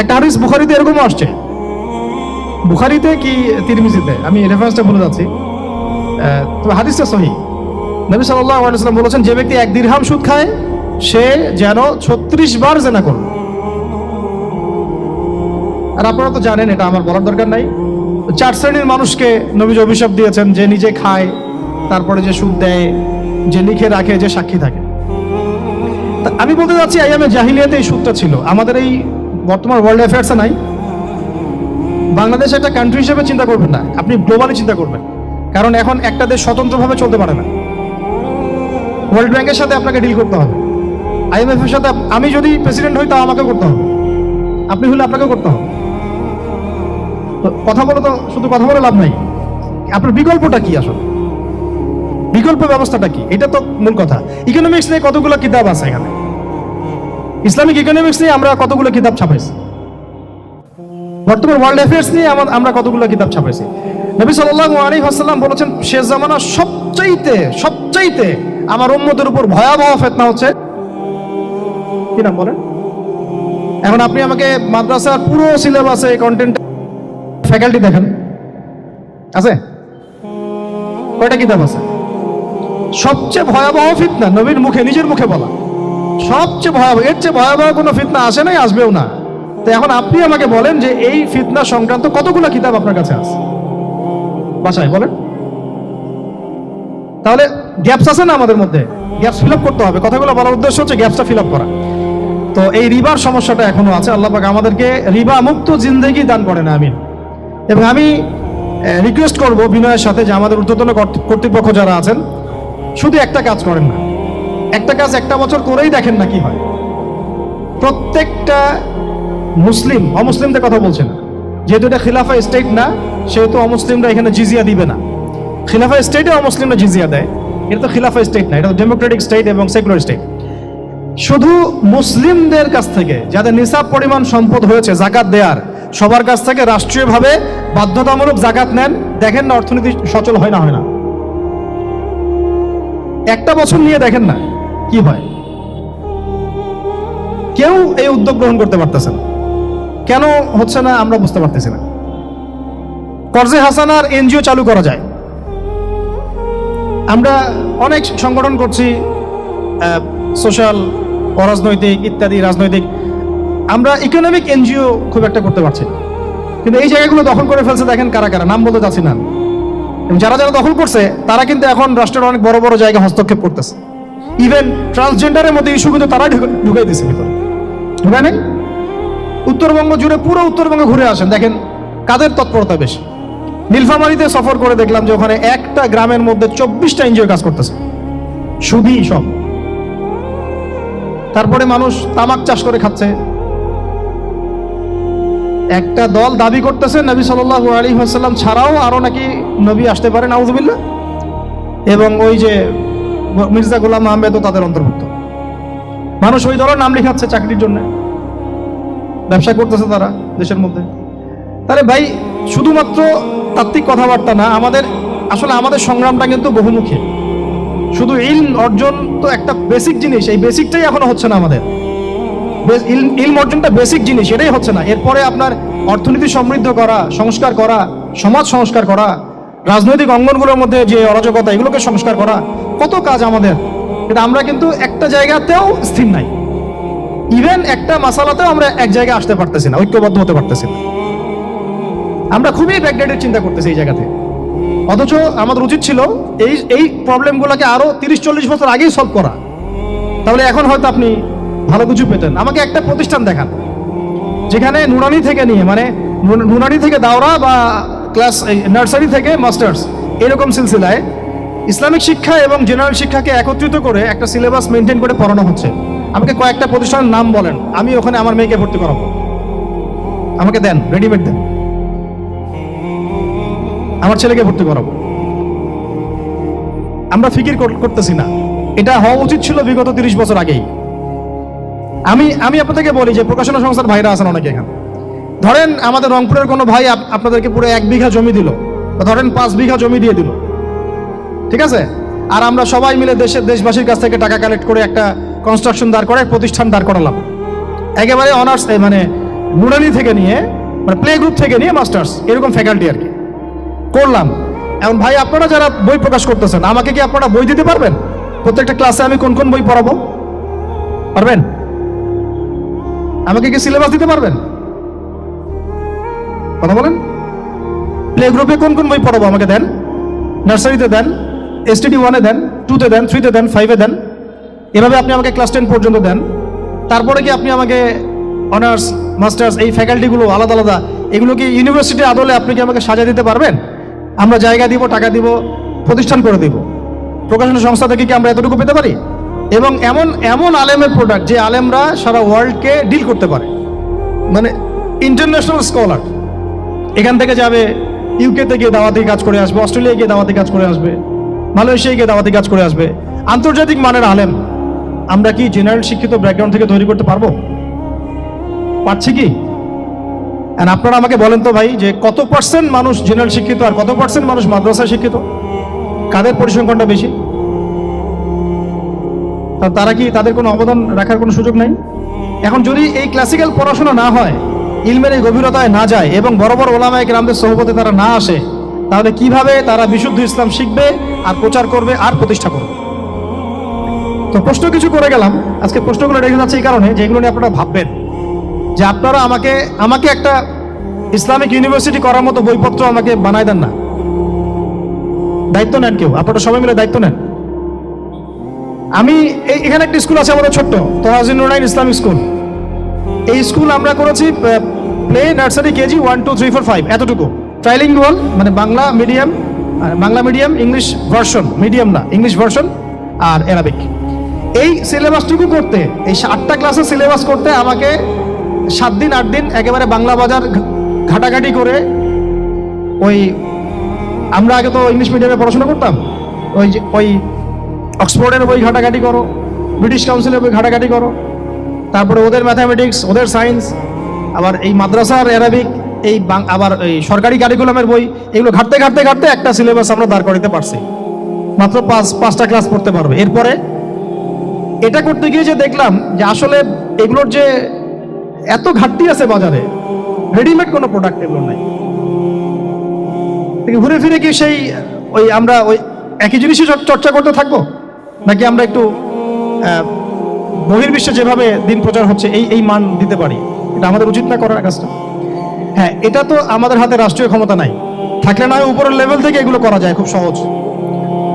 একটা হাদিস বুখারীতে এরকম আসছে, বুখারীতে কি তিরমিজিতে, আমি রেফারেন্সটা ভুলে যাচ্ছি, তবে হাদিসটা সহিহ। নবী সাল্লাল্লাহু আলাইহি ওয়াসাল্লাম বলেছেন, যে ব্যক্তি 1 দিরহাম সুদ খায় সে যেন 36 বার জিনা করে। আর আপনারা তো জানেন, এটা আমার বলার দরকার নাই, 4 শ্রেণীর মানুষকে নবীজি অভিশাপ দিয়েছেন, যে নিজে খায়, তারপরে যে সুদ দেয়, যে লিখে রাখে, যে সাক্ষী থাকে। আমি বলতে যাচ্ছি, আইয়ামে জাহিলিয়াতে এই সুদটা ছিল, আমাদের এই বর্তমান ওয়ার্ল্ড অ্যাফেয়ার্সে নাই। বাংলাদেশ একটা কান্ট্রি হিসেবে চিন্তা করবেন না, আপনি গ্লোবালি চিন্তা করবেন, কারণ এখন একটা দেশ স্বতন্ত্রভাবে চলতে পারে না। ওয়ার্ল্ড ব্যাংকের সাথে আপনাকে ডিল করতে হবে, IMF এর সাথে। আমি যদি প্রেসিডেন্ট হই তাও আমাকে করতে হবে, আপনি হলে আপনাকে করতে হবে। কথা বলে তো শুধু কথা বলে লাভ নাই, আপনার বিকল্পটা কি? আসলে বিকল্প ব্যবস্থাটা কি? এটা তো মূল কথা। ইকোনমিক্স নিয়ে কতগুলো কিতাব আছে এখানে, ইসলামিক ইকোনমিক্স নিয়ে আমরা কতগুলো কিতাব ছাপাইছি, বর্তমান ওয়ার্ল্ড অ্যাফেয়ার্স নিয়ে আমরা কতগুলো কিতাব ছাপাইছি। নবী সাল্লাল্লাহু আলাইহি ওয়াসাল্লাম বলেছেন, শেষ জামানা সবচাইতে আমার উম্মতের উপর ভয়াবহ ফিতনা হচ্ছে কি নাম বলেন? এখন আপনি আমাকে মাদ্রাসার পুরো সিলেবাসে কন্টেন্ট ফ্যাকাল্টি দেখেন, আছে কয়টা কিতাব আছে? সবচেয়ে ভয়াবহ ফিতনা, নবীর মুখে, নিজের মুখে বলা, সবচেয়ে ভয়াবহ। এর চেয়ে ভয়াবহ কোনো ফিতনা আসে নাই, আসবেও না। তো এখন আপনি আমাকে বলেন যে এই ফিতনা সংক্রান্ত কতগুলো কিতাব আপনার কাছে আছে বাসায়, বলেন। তাহলে গ্যাপস আছে না আমাদের মধ্যে? গ্যাপস ফিল আপ করতে হবে। কথাগুলো বলার উদ্দেশ্য হচ্ছে গ্যাপসটা ফিল আপ করা। তো এই রিবার সমস্যাটা এখনো আছে। আল্লাহ পাক আমাদেরকে রিবা মুক্ত জিন্দেগি দান করেন, আমিন। এবং আমি রিকোয়েস্ট করব বিনয়ের সাথে যে আমাদের ঊর্ধ্বতন কর্তৃপক্ষ যারা আছেন, শুধু একটা কাজ করেন না, একটা কাজ 1টা বছর করেই দেখেন না কি হয়। প্রত্যেকটা মুসলিম, অমুসলিমদের কথা বলছে না, যেহেতু এটা খিলাফা স্টেট না, সেহেতু অমুসলিমরা এখানে জিজিয়া দিবে না। খিলাফা স্টেটে অমুসলিমরা জিজিয়া দেয়, এটা তো খিলাফা স্টেট না, এটা তো ডেমোক্রেটিক স্টেট এবং সেকুলার স্টেট। শুধু মুসলিমদের কাছ থেকে যাদের নিসাব পরিমাণ সম্পদ হয়েছে জাকাত দেয়ার, সবার কাছ থেকে রাষ্ট্রীয়ভাবে বাধ্যতামূলক জাকাত নেন, দেখেন না অর্থনীতি সচল হয় না। 1টা বছর নিয়ে দেখেন না কি হয়। কেউ এই উদ্যোগ গ্রহণ করতে পারতেছে না, কেন হচ্ছে না আমরা বুঝতে পারতেছি না। কর্জে হাসানার এনজিও চালু করা যায়। আমরা অনেক সংগঠন করছি, সোশ্যাল, অরাজনৈতিক ইত্যাদি রাজনৈতিক। আমরা ইকোনমিক এনজিও খুব একটা করতে পারছি না, কিন্তু এই জায়গাগুলো দখল করে ফেলছে। দেখেন কারা কারা, নাম বলতে চাচ্ছি না। যারা দখল করছে তারা কিন্তু এখন রাষ্ট্রের অনেক বড় বড় জায়গা হস্তক্ষেপ করতেছে। ইভেন ট্রান্সজেন্ডারের মধ্যে ইস্যু কিন্তু তারা ঢুকাই দিচ্ছে ভিতরে, ঢুকায় নাই? উত্তরবঙ্গ জুড়ে, পুরো উত্তরবঙ্গে ঘুরে আসেন, দেখেন কাদের তৎপরতা বেশি। নীলফামারীতে সফর করে দেখলাম যে ওখানে একটা গ্রামের মধ্যে 24টা এনজিও কাজ করতেছে, শুধুই সব। তারপরে মানুষ তামাক চাষ করে খাচ্ছে। একটা দল দাবি করতেছে নবী সাল্লাল্লাহু আলাইহি ওয়াসাল্লাম ছাড়াও আরো নাকি নবী আসতে পারে, নাউযুবিল্লাহ, এবং ওই যে মির্জা গোলাম আহমেদও তাদের অন্তর্ভুক্ত। মানুষ ওই দলের নাম লেখাচ্ছে চাকরির জন্য, ব্যবসা করতেছে তারা দেশের মধ্যে। তাহলে ভাই শুধুমাত্র তাত্ত্বিক কথাবার্তা না, আমাদের সংগ্রামটা কিন্তু বহুমুখী। শুধু ইলম অর্জন তো একটা বেসিক জিনিস, এই বেসিকটাই এখনো হচ্ছে না আমাদের। ইলম অর্জনটা বেসিক জিনিস, এটাই হচ্ছে না। এরপরে আপনার অর্থনীতি সমৃদ্ধ করা, সংস্কার করা, সমাজ সংস্কার করা, রাজনৈতিক অঙ্গনগুলোর মধ্যে যে অরাজকতা, এগুলোকে সংস্কার করা, কত কাজ আমাদের। এটা আমরা কিন্তু একটা জায়গাতেও স্থির নাই। ইভেন একটা মাসালাতেও আমরা এক জায়গায় আসতে পারতেছি না, ঐক্যবদ্ধ হতে পারতেছি না। আমরা খুবই ব্যাকডেটেড চিন্তা করতেছি এই জায়গাতে। অথচ আমাদের উচিত ছিল এই প্রবলেমগুলোকে আরো 30-40 বছর আগেই সলভ করা। তাহলে এখন হয়তো আপনি ভালো কিছু পেতেন। আমাকে একটা প্রতিষ্ঠান দেখান যেখানে নুরানি থেকে নিয়ে, মানে নুরানি থেকে দাওরা বা ক্লাস নার্সারি থেকে মাস্টার্স, এরকম সিলসিলায় ইসলামিক শিক্ষা এবং জেনারেল শিক্ষাকে একত্রিত করে একটা সিলেবাস মেনটেন করে পড়ানো হচ্ছে। আমাকে কয়েকটা প্রতিষ্ঠানের নাম বলেন, আমি ওখানে আমার মেয়েকে ভর্তি করাবো। আমাকে দেন, রেডিমেড দেন, আমার ছেলেকে ভর্তি করাবো। আমরা ফিকির করতেছি না। এটা হওয়া উচিত ছিল বিগত 30 বছর আগেই। আমি আপনাদেরকে বলি যে প্রকাশনা সংস্থার ভাইরা আছেন অনেকে এখানে। ধরেন আমাদের রংপুরের কোনো ভাই আপনাদেরকে পুরো 1 বিঘা জমি দিল, বা ধরেন 5 বিঘা জমি দিয়ে দিল, ঠিক আছে? আর আমরা সবাই মিলে দেশবাসীর কাছ থেকে টাকা কালেক্ট করে একটা কনস্ট্রাকশন দাঁড় করে প্রতিষ্ঠান দাঁড় করালাম, একেবারে অনার্স, মানে নুরানি থেকে নিয়ে, মানে প্লে গ্রুপ থেকে নিয়ে মাস্টার্স, এরকম ফ্যাকাল্টি আর কি করলাম। এখন ভাই আপনারা যারা বই প্রকাশ করতেছেন, আমাকে কি আপনারা বই দিতে পারবেন? প্রত্যেকটা ক্লাসে আমি কোন কোন বই পড়াবো পারবেন? আমাকে কি সিলেবাস দিতে পারবেন? কথা বলেন। প্লে গ্রুপে কোন কোন বই পড়াবো আমাকে দেন, নার্সারিতে দেন, STD 1-এ দেন, 2-তে দেন, 3-তে দেন, 5-এ দেন, এভাবে আপনি আমাকে ক্লাস 10 পর্যন্ত দেন। তারপরে কি আপনি আমাকে অনার্স, মাস্টার্স, এই ফ্যাকাল্টিগুলো আলাদা আলাদা, এগুলো কি ইউনিভার্সিটি আদলে আপনি কি আমাকে সাজা দিতে পারবেন? আমরা জায়গা দিব, টাকা দিব, প্রতিষ্ঠান করে দিব। প্রকাশনা সংস্থা থেকে কি আমরা এতটুকু পেতে পারি? এবং এমন আলেমের প্রোডাক্ট, যে আলেমরা সারা ওয়ার্ল্ডকে ডিল করতে পারে, মানে ইন্টারন্যাশনাল স্কলার। এখান থেকে যাবে ইউকেতে গিয়ে দাওয়াতি কাজ করে আসবে, অস্ট্রেলিয়ায় গিয়ে দাওয়াতি কাজ করে আসবে, মালয়েশিয়ায় গিয়ে দাওয়াতি কাজ করে আসবে, আন্তর্জাতিক মানের আলেম। আমরা কি জেনারেল শিক্ষিত ব্যাকগ্রাউন্ড থেকে তৈরি করতে পারবো? পারছি কি? আর আপনারা আমাকে বলেন তো ভাই, যে কত পার্সেন্ট মানুষ জেনারেল শিক্ষিত আর কত পার্সেন্ট মানুষ মাদ্রাসায় শিক্ষিত? কাদের পরিসংখ্যানটা বেশি? তারা কি, তাদের কোনো অবদান রাখার কোনো সুযোগ নাই? এখন যদি এই ক্লাসিক্যাল পড়াশোনা না হয়, ইলমের এই গভীরতায় না যায়, এবং বড় বড় ওলামায়ে কেরামদের সোহবতে তারা না আসে, তাহলে কিভাবে তারা বিশুদ্ধ ইসলাম শিখবে আর প্রচার করবে আর প্রতিষ্ঠা করবে? তো প্রশ্ন কিছু করে গেলাম। আজকে প্রশ্নগুলো রেখে যাচ্ছে এই কারণে যে এগুলো নিয়ে আপনারা ভাববেন, যে আপনারা আমাকে একটা ইসলামিক ইউনিভার্সিটি করার মতো বইপত্র আমাকে বানায় দেন না। দায়িত্ব নেন কেউ, আপনারা সবাই মিলে দায়িত্ব নেন। আমি এখানে একটা স্কুল আছে আমাদের ছোট্ট, তোহাজিনুরাইন ইসলামিক স্কুল। এই স্কুল আমরা করেছি প্লে, নার্সারি, কেজি 1, 2, 3, 4, 5, এতটুকু। ট্রাইলিঙ্গুয়াল, মানে Bangla medium, English version, medium না, ইংলিশ ভার্সন আর অ্যারাবিক। এই সিলেবাসটুকু করতে, এই 8টা ক্লাসের সিলেবাস করতে আমাকে 7 দিন 8 দিন একেবারে বাংলা বাজার ঘাটাঘাটি করে, আমরা আগে তো ইংলিশ মিডিয়ামে পড়াশোনা করতাম, ওই অক্সফোর্ডের বই ঘাটাঘাটি করো, ব্রিটিশ কাউন্সিলের বই ঘাটাঘাটি করো, তারপরে ওদের ম্যাথামেটিক্স, ওদের সায়েন্স, আবার এই মাদ্রাসার অ্যারাবিক, আবার এই সরকারি কারিকুলামের বই, এগুলো ঘাটতে একটা সিলেবাস আমরা দাঁড় করাতে পারছি। মাত্র 5টা ক্লাস পড়তে পারবে। এরপরে এটা করতে গিয়ে যে দেখলাম যে আসলে এগুলোর যে এত ঘাটতি আছে বাজারে, রেডিমেড কোনো প্রোডাক্ট এগুলো নাই। ঘুরে ফিরে কি সেই আমরা একই জিনিসই চর্চা করতে থাকবো, নাকি আমরা একটু বহির্বিশ্বে যেভাবে দিন প্রচার হচ্ছে এই মান দিতে পারি? এটা আমাদের উচিত না করার কাজটা? হ্যাঁ, এটা তো আমাদের হাতে রাষ্ট্রীয় ক্ষমতা নাই, থাকলে না উপরের লেভেল থেকে এগুলো করা যায় খুব সহজ।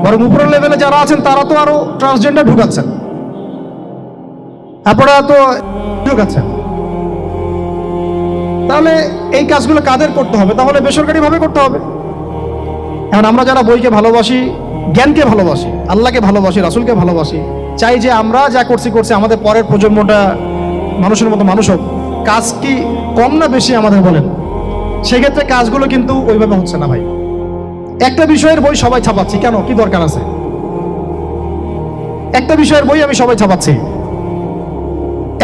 বরং উপরের লেভেলে যারা আছেন তারা তো আরো ট্রান্সজেন্ডার ঢুকাচ্ছেন, আপনারা তো ঢুকাচ্ছেন। তাহলে এই কাজগুলো কাদের করতে হবে? তাহলে বেসরকারিভাবে করতে হবে। এখন আমরা যারা বইকে ভালোবাসি, জ্ঞানকে ভালোবাসি, আল্লাহকে ভালোবাসি, রাসূলকে ভালোবাসি, চাই যে আমরা যা করছি আমাদের পরের প্রজন্মটা মানুষের মতো মানুষ হোক। কাজ কি কম না বেশি আমাদের বলেন? সেক্ষেত্রে কাজগুলো কিন্তু ওইভাবে হচ্ছে না ভাই। একটা বিষয়ের বই সবাই ছাপাচ্ছি, কেন? কি দরকার আছে? একটা বিষয়ের বই আমি সবাই ছাপাচ্ছি।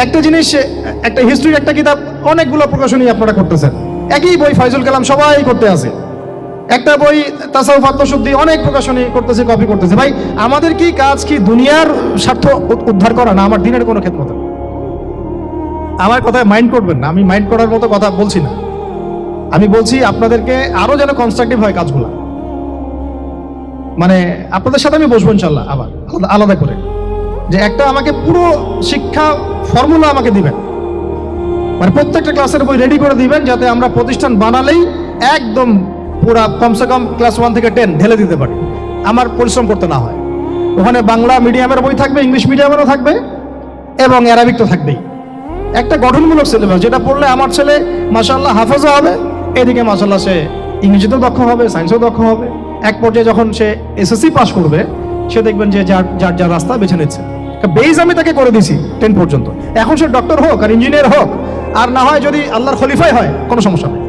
একটা জিনিস, একটা হিস্ট্রির একটা কিতাব অনেকগুলো প্রকাশনী আপনারা করতেছেন, একই বই ফাইজুল কালাম সবাই করতে আছে। একটা বই তাসাউফ আত্মশুদ্ধি অনেক প্রকাশনী করতেছে, কপি করতেছে। ভাই আমাদের কি কাজ কি দুনিয়ার স্বার্থ উদ্ধার করা না আমার দিনের কোনো খেদমত? আমার কথায় মাইন্ড করবেন না, আমি মাইন্ড করার মতো কথা বলছি না। আমি বলছি আপনাদেরকে আরো যেন কনস্ট্রাকটিভ হয় কাজগুলো। মানে আপনাদের সাথে আমি বসবো ইনশাল্লাহ আবার আলাদা করে, যে একটা আমাকে পুরো শিক্ষা ফর্মুলা আমাকে দিবেন, মানে প্রত্যেকটা ক্লাসের বই রেডি করে দিবেন, যাতে আমরা প্রতিষ্ঠান বানালেই একদম পুরা কমসে কম ক্লাস 1 থেকে 10 ঢেলে দিতে পারি, আমার পরিশ্রম করতে না হয়। ওখানে বাংলা মিডিয়ামের বই থাকবে, ইংলিশ মিডিয়ামেরও থাকবে, এবং অ্যারাবিক তো থাকবেই। একটা গঠনমূলক সিলেবাস, যেটা পড়লে আমার ছেলে মাশাআল্লাহ হাফেজও হবে, এদিকে মাশাআল্লাহ সে ইংরেজিতেও দক্ষ হবে, সায়েন্সেও দক্ষ হবে। এক পর্যায়ে যখন সে এসএসসি পাস করবে, সে দেখবেন যে যার রাস্তা বেছে নিচ্ছে। বেজ আমি তাকে করে দিছি 10 পর্যন্ত। এখন সে ডক্টর হোক আর ইঞ্জিনিয়ার হোক, আর না হয় যদি আল্লাহর খলিফাই হয়, কোনো সমস্যা নেই।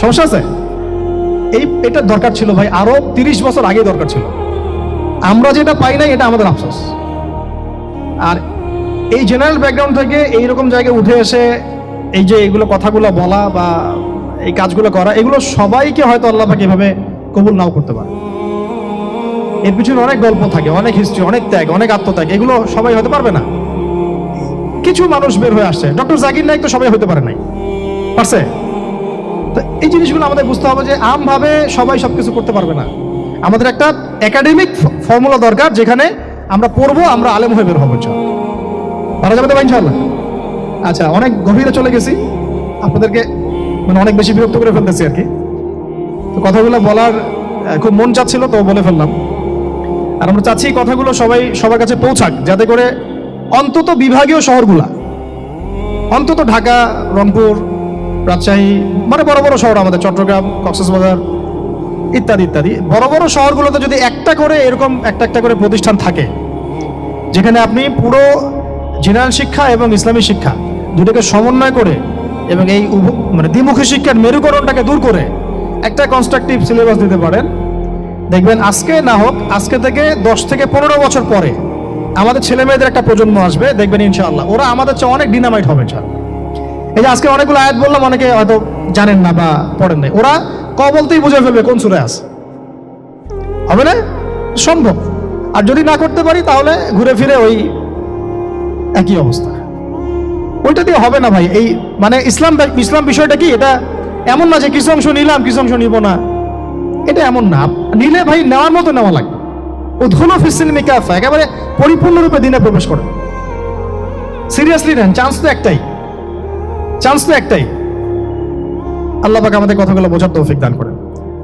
সমস্যা আছে? এটা দরকার ছিল ভাই, আরো 30 বছর আগে দরকার ছিল। আমরা যেটা পাই নাই, এটা আমাদের আফসোস। আর এই জেনারেল ব্যাকগ্রাউন্ড থেকে এইরকম জায়গায় উঠে এসে এই যে এইগুলো কথাগুলো বলা বা এই কাজগুলো করা, এগুলো সবাইকে হয়তো আল্লাহ পাক এভাবে কবুল নাও করতে পারে। এর পিছনে অনেক গল্প থাকে, অনেক হিস্ট্রি, অনেক ত্যাগ, অনেক আত্মত্যাগ, এগুলো সবাই হতে পারবে না। কিছু মানুষ বের হয়ে আসছে, ডক্টর জাকির নাইক তো সবাই হতে পারে নাই, পারছে? তো এই জিনিসগুলো আমাদের বুঝতে হবে যে আমভাবে সবাই সবকিছু করতে পারবে না। আমাদের একটা একাডেমিক ফর্মুলা দরকার, যেখানে আমরা পড়বো, আমরা আলেম হয়ে বের হবো। পারা যাবে তো ভাই ইনশাআল্লাহ? আচ্ছা, অনেক গভীরে চলে গেছি, আপনাদেরকে মানে অনেক বেশি বিরক্ত করে ফেলতেছি আর কি। তো কথাগুলো বলার খুব মন চাচ্ছিল, তো বলে ফেললাম। আর আমরা চাচ্ছি কথাগুলো সবার কাছে পৌঁছাক, যাতে করে অন্তত বিভাগীয় শহরগুলা, অন্তত ঢাকা, রংপুর, রাজশাহী, মানে বড় বড় শহর আমাদের, চট্টগ্রাম, কক্সবাজার ইত্যাদি ইত্যাদি বড় বড় শহরগুলোতে যদি একটা করে এরকম একটা করে প্রতিষ্ঠান থাকে, যেখানে আপনি পুরো জেনারেল শিক্ষা এবং ইসলামী শিক্ষা দুটোকে সমন্বয় করে এবং এই মানে দ্বিমুখী শিক্ষার মেরুকরণটাকে দূর করে একটা কনস্ট্রাকটিভ সিলেবাস দিতে পারেন, দেখবেন আজকে না হোক, আজকে থেকে 10 থেকে 15 বছর পরে আমাদের ছেলে মেয়েদের একটা প্রজন্ম আসবে, দেখবেন ইনশাআল্লাহ ওরা আমাদের চেয়ে অনেক ডিনামাইট হবে। এই যে আজকে অনেকগুলো আয়াত বললাম, অনেকে হয়তো জানেন না বা পড়েন নাই, ওরা ক বলতেই বুঝে ফেলবে কোন সূরায় আছে। হবে না? সম্ভব। আর যদি না করতে পারি, তাহলে ঘুরে ফিরে ওই একই অবস্থা। ওইটা দিয়ে হবে না ভাই। এই মানে ইসলাম বিষয়টা কি, এটা এমন না যে কিছু অংশ নিলাম কিছু অংশ নিব না, এটা এমন না। নিলে ভাই নেওয়ার মতো নেওয়া লাগবে। উদখুলু ফিস-সিলমি কাফা, একেবারে পরিপূর্ণরূপে দিনে প্রবেশ করে সিরিয়াসলি নেন। চান্স তো একটাই। আল্লাহ পাক আমাদের কথাগুলো বোঝার তৌফিক দান করেন।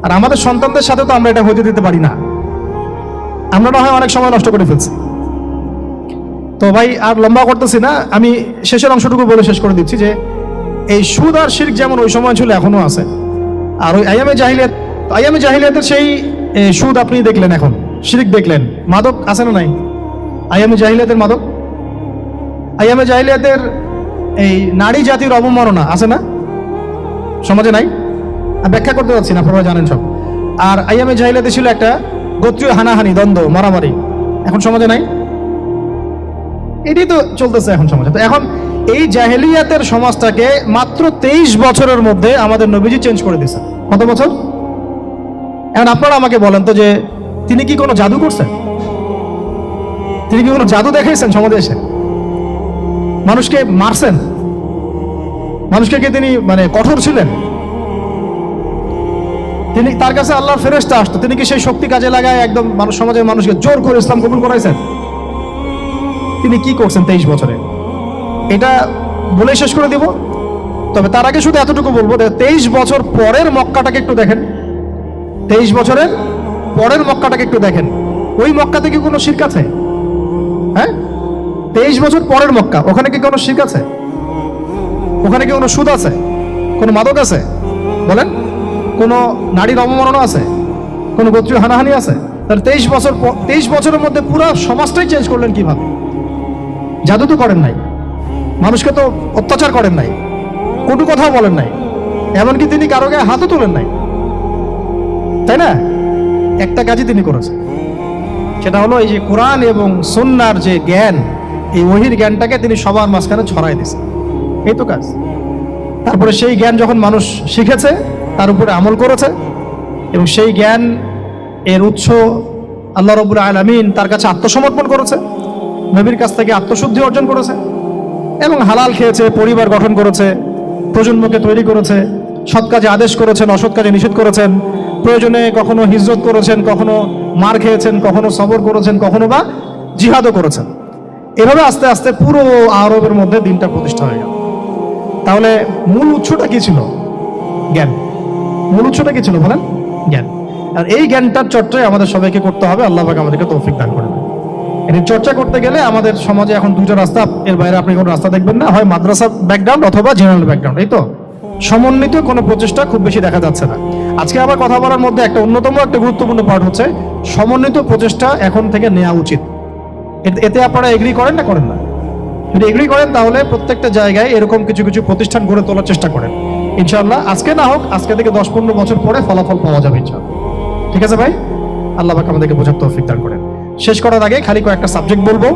আর আমাদের সন্তানদের সাথে তো আমরা এটা হতে দিতে পারি না। আমরা না হয় অনেক সময় নষ্ট করে ফেলছি। তো ভাই আর লম্বা করতেছি না, আমি শেষের অংশটুকু বলে শেষ করে দিচ্ছি যে এই সুদ আর শিরক যেমন ওই সময় ছিল, এখনো আছে। আর ওই আইয়ামে জাহিলিয়াতের সেই সুদ আপনি দেখলেন, এখন শিরক দেখলেন, মাদক আছে না নাই? আইয়ামে জাহিলিয়াতের মাদক, আইয়ামে জাহিলিয়াতের এই নারী জাতির অবমাননা আছে না সমাজে? নাই? ব্যাখ্যা করতে যাচ্ছি না, আপনারা জানেন সব। আর আইয়ামে জাহিলিয়াতে ছিল একটা গোত্রীয় হানাহানি, দ্বন্দ্ব, মারামারি, এখন সমাজে নাই? এটাই তো চলতেছে এখন সমাজে। তো এখন এই জাহেলিয়াতের সমাজটাকে মাত্র 23 বছরের মধ্যে আমাদের নবীজি চেঞ্জ করে দিয়েছেন। কত বছর? এখন আপনারা আমাকে বলেন তো, যে তিনি কি কোনো জাদু করছেন? তিনি কি কোনো জাদু দেখাইছেন সমাজে এসে? মানুষকে মারছেন? মানুষকে কি তিনি মানে কঠোর ছিলেন? তিনি, তার কাছে আল্লাহর ফেরেশতা আসতো, তিনি কি সেই শক্তি কাজে লাগায় একদম সমাজের মানুষকে জোর করে ইসলাম কবুল করাইছেন? তিনি কি করছেন 23 বছরে? এটা বলে শেষ করে দিব। তবে তার আগে শুধু এতটুকু বলবো, 23 বছর পরের মক্কাটাকে একটু দেখেন। 23 বছরের পরের মক্কাটাকে একটু দেখেন। ওই মক্কাতে কি কোনো শিরক আছে? হ্যাঁ, 23 বছর পরের মক্কা, ওখানে কি কোনো শিরক আছে? ওখানে কি কোনো সুদ আছে? কোনো মাদক আছে? বলেন। কোনো নারীর অবমাননা আছে? কোনো গোত্রীয় হানাহানি আছে? তাহলে 23 বছরের মধ্যে পুরো সমাজটাই চেঞ্জ করলেন কিভাবে? জাদু তো করেন নাই, মানুষকে তো অত্যাচার করেন নাই, কটু কথাও বলেন নাই, এমনকি তিনি কারো গায়ে হাতও তোলেন নাই, তাই না? একটা কাজই তিনি করেছেন, সেটা হলো এই যে কোরআন এবং সুন্নাহর যে জ্ঞান, এই ওহীর জ্ঞানটাকে তিনি সবার মাঝখানে ছড়াই দিয়েছেন, এই তো কাজ। তারপরে সেই জ্ঞান যখন মানুষ শিখেছে, তার উপরে আমল করেছে, এবং সেই জ্ঞান এর উৎস আল্লাহ রাব্বুল আলামিন, তার কাছে আত্মসমর্পণ করেছে, নবীর কাছ থেকে আত্মশুদ্ধি অর্জন করেছে, এবং হালাল খেয়েছে, পরিবার গঠন করেছে, প্রজন্মকে তৈরি করেছে, সৎ কাজে আদেশ করেছেন, অসৎ কাজে নিষেধ করেছেন, প্রয়োজনে কখনো হিজরত করেছেন, কখনো মার খেয়েছেন, কখনো সবর করেছেন, কখনো বা জিহাদও করেছেন। এভাবে আস্তে আস্তে পুরো আরবের মধ্যে দিনটা প্রতিষ্ঠা হয়ে গেল। তাহলে মূল উৎসটা কি ছিল? জ্ঞান। মূল উৎসটা কি ছিল বলেন? জ্ঞান। আর এই জ্ঞানটার চর্চাই আমাদের সবাইকে করতে হবে। আল্লাহ পাক আমাদেরকে তৌফিক দান করবেন। এর চর্চা করতে গেলে আমাদের সমাজে এখন দুটো রাস্তা, এর বাইরে আপনি কোনো রাস্তা দেখবেন না, হয় মাদ্রাসা ব্যাকগ্রাউন্ড অথবা জেনারেল ব্যাকগ্রাউন্ড, এই তো। সমন্বিত কোনো প্রচেষ্টা খুব বেশি দেখা যাচ্ছে না। আজকে আবার কথা বলার মধ্যে একটা অন্যতম একটা গুরুত্বপূর্ণ পার্ট হচ্ছে সমন্বিত প্রচেষ্টা এখন থেকে নেওয়া উচিত। এতে আপনারা এগ্রি করেন না করেন না? যদি এগ্রি করেন তাহলে প্রত্যেকটা জায়গায় এরকম কিছু কিছু প্রতিষ্ঠান গড়ে তোলার চেষ্টা করেন। ইনশাআল্লাহ আজকে না হোক, আজকে থেকে 10-15 বছর পরে ফলাফল পাওয়া যাবে ইনশাআল্লাহ। ঠিক আছে ভাই? আল্লাহ পাক আমাদেরকে বোঝার তৌফিক দান করেন। শেষ করার আগে খালি কয়েকটা সাবজেক্ট বলবো।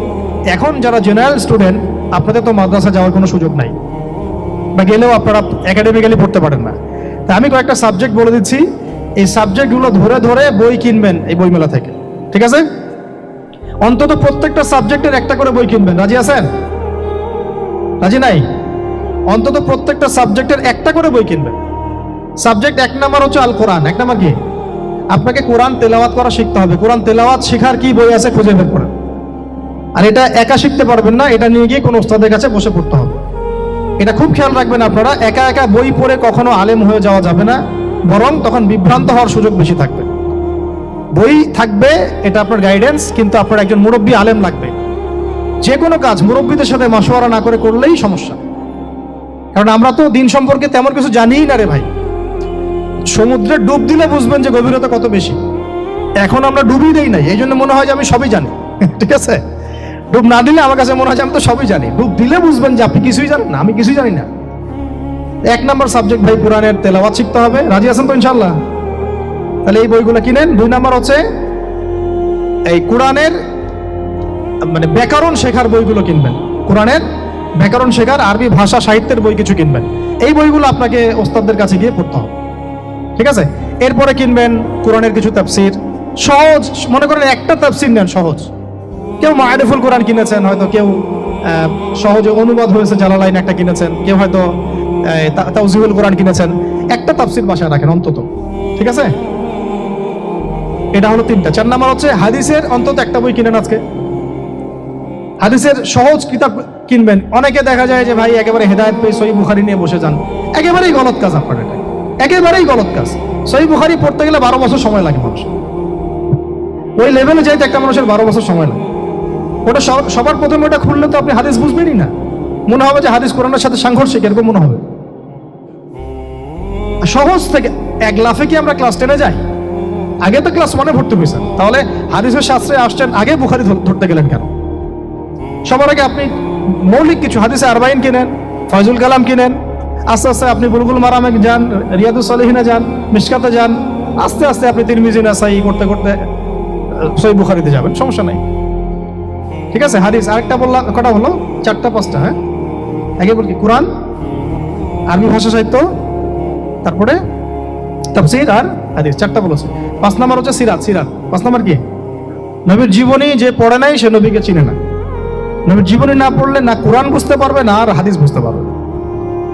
এখন যারা জেনারেল স্টুডেন্ট, আপনাদের তো মাদ্রাসা যাওয়ার কোনো সুযোগ নাই, বা গেলেও আপনারা একাডেমিক্যালি পড়তে পারেন না। তা আমি কয়েকটা সাবজেক্ট বলে দিচ্ছি, এই সাবজেক্টগুলো ধরে ধরে বই কিনবেন এই বইমেলা থেকে, ঠিক আছে? অন্তত প্রত্যেকটা সাবজেক্টের একটা করে বই কিনবেন। রাজি আছেন? রাজি নাই? অন্তত প্রত্যেকটা সাবজেক্টের একটা করে বই কিনবেন। সাবজেক্ট 1 নাম্বার হচ্ছে আল কোরআন। 1 নাম্বার কি? আপনাকে কোরআন তেলাওয়াত করা শিখতে হবে। কোরআন তেলাওয়াত শেখার কি বই আছে খুঁজে বের করেন। আর এটা একা শিখতে পারবেন না, এটা নিয়ে গিয়ে কোনো ওস্তাদের কাছে বসে পড়তে হবে। এটা খুব খেয়াল রাখবেন আপনারা, একা একা বই পড়ে কখনো আলেম হয়ে যাওয়া যাবে না, বরং তখন বিভ্রান্ত হওয়ার সুযোগ বেশি থাকবে। বই থাকবে, এটা আপনার গাইডেন্স, কিন্তু আপনার একজন মুরব্বী আলেম লাগবে। যে কোনো কাজ মুরব্বীদের সাথে মাশওয়ারা না করে করলেই সমস্যা। কারণ আমরা তো দিন সম্পর্কে তেমন কিছু জানিই না রে ভাই। সমুদ্রে ডুব দিলে বুঝবেন যে গভীরতা কত বেশি। এখন আমরা ডুবই দেই নাই, এই জন্য মনে হয় যে আমি সবই জানি। ঠিক আছে? ডুব না দিলে আমার কাছে মনে হয় যে আমি তো সবই জানি। ডুব দিলে বুঝবেন যে আপনি কিছুই জানেন না, আমি কিছুই জানি না। 1 নাম্বার সাবজেক্ট ভাই কোরআনের তেলাওয়াত শিখতে হবে। রাজি আছেন তো ইনশাআল্লাহ? তাহলে এই বইগুলো কিনেন। 2 নাম্বার হচ্ছে এই কোরআনের মানে ব্যাকরণ শেখার বইগুলো কিনবেন। কোরআনের ব্যাকরণ শেখার আরবি ভাষা সাহিত্যের বই কিছু কিনবেন। এই বইগুলো আপনাকে ওস্তাদদের কাছে গিয়ে পড়তে হবে, ঠিক আছে? এরপরে কিনবেন কোরআনের কিছু তাফসির, সহজ। মনে করেন একটা তাফসির নেন সহজ। কেউ মারিফুল কোরআন কিনেছেন, হয়তো কেউ সহজে অনুবাদ হয়েছে জালালাইন একটা কিনেছেন, কেউ হয়তো তাওজিহুল কোরআন কিনেছেন। একটা তাফসির বাসায় রাখেন অন্তত, ঠিক আছে? এটা হলো 3টা। 4 নাম্বার হচ্ছে হাদিসের অন্তত একটা বই কিনেন আজকে। হাদিসের সহজ কিতাব কিনবেন। অনেকে দেখা যায় যে ভাই একেবারে হেদায়েত পেয়ে সহিহ বুখারী নিয়ে বসে যান। একেবারেই গলত কাজ আপনার, এটা একেবারেই গলত কাজ। সহিহ বুখারী পড়তে গেলে 12 বছর সময় লাগে মানুষ। ওই লেভেলে যাইতে একটা মানুষের 12 বছর সময় লাগে। ওটা সবার প্রথমে ওটা খুললে তো আপনি হাদিস বুঝবেনই না, মনে হবে যে হাদিস কোরআনের সাথে সাংঘর্ষিক, এরকম মনে হবে। সহজ থেকে এক লাফে কি আমরা ক্লাস 10-এ যাই? আগে তো ক্লাস 1-এ ভর্তি হয়েছেন, তাহলে হাদিসের শাস্ত্রে আসছেন, আগে বুখারী ধরতে গেলেন কেন? সবার আগে আপনি মৌলিক কিছু হাদিসে আরবাইন কিনেন, ফয়জুল কালাম কিনেন, আস্তে আস্তে আপনি বুলুগুল মারামে যান, রিয়াদুস সালিহিনে যান, মিশকাতে যান, আস্তে আস্তে আপনি তিরমিজি নাসাই করতে করতে সহিহ বুখারীতে যাবেন, সমস্যা নাই, ঠিক আছে? হাদিস আরেকটা বললাম, কটা হলো? 4টা-5টা। হ্যাঁ, আগে বলি কোরআন, আরবি ভাষা সাহিত্য, তারপরে তাফসীর আর হাদিস, 4টা বলেছে। 5 নাম্বার হচ্ছে সিরাত। 5 নাম্বার কি? নবীর জীবনী যে পড়ে নাই সে নবীকে চিনে না। নবীর জীবনী না পড়লে না কোরআন বুঝতে পারবে, না আর হাদিস বুঝতে পারবে।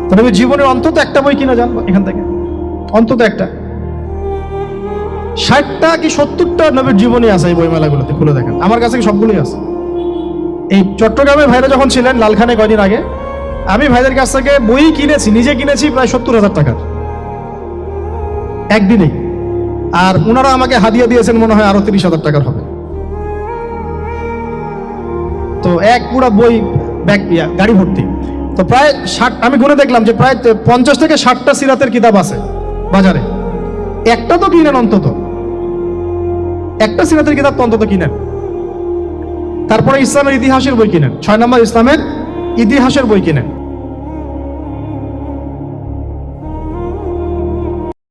তো নবীর জীবনের অন্তত একটা বই কিনে যান এখান থেকে, অন্তত একটা। 60টা কি 70টা নবীর জীবনী আছে এই বইমেলাগুলোতে, খুলে দেখেন। আমার কাছে সবগুলোই আছে। এই চট্টগ্রামে ভাইরা যখন ছিলেন লালখানে কয়দিন আগে, আমি ভাইদের কাছ থেকে বই কিনেছি, নিজে কিনেছি প্রায় 70,000 টাকার একদিনেই। আর ওনারা আমাকে হাদিয়া দিয়েছেন মনে হয় আরো 30,000 টাকার হবে। তো এক পুরো বই ব্যাগ গাড়ি ভর্তি। তো প্রায় 60, আমি গুনে দেখলাম যে প্রায় 50 থেকে 60টা সিরাতের কিতাব আছে বাজারে। একটা তো কিনেন অন্তত, একটা সিরাতের কিতাব তো অন্তত কিনেন। তারপরে ইসলামের ইতিহাসের বই কিনেন, 6 নম্বর ইসলামের ইতিহাসের বই কিনেন।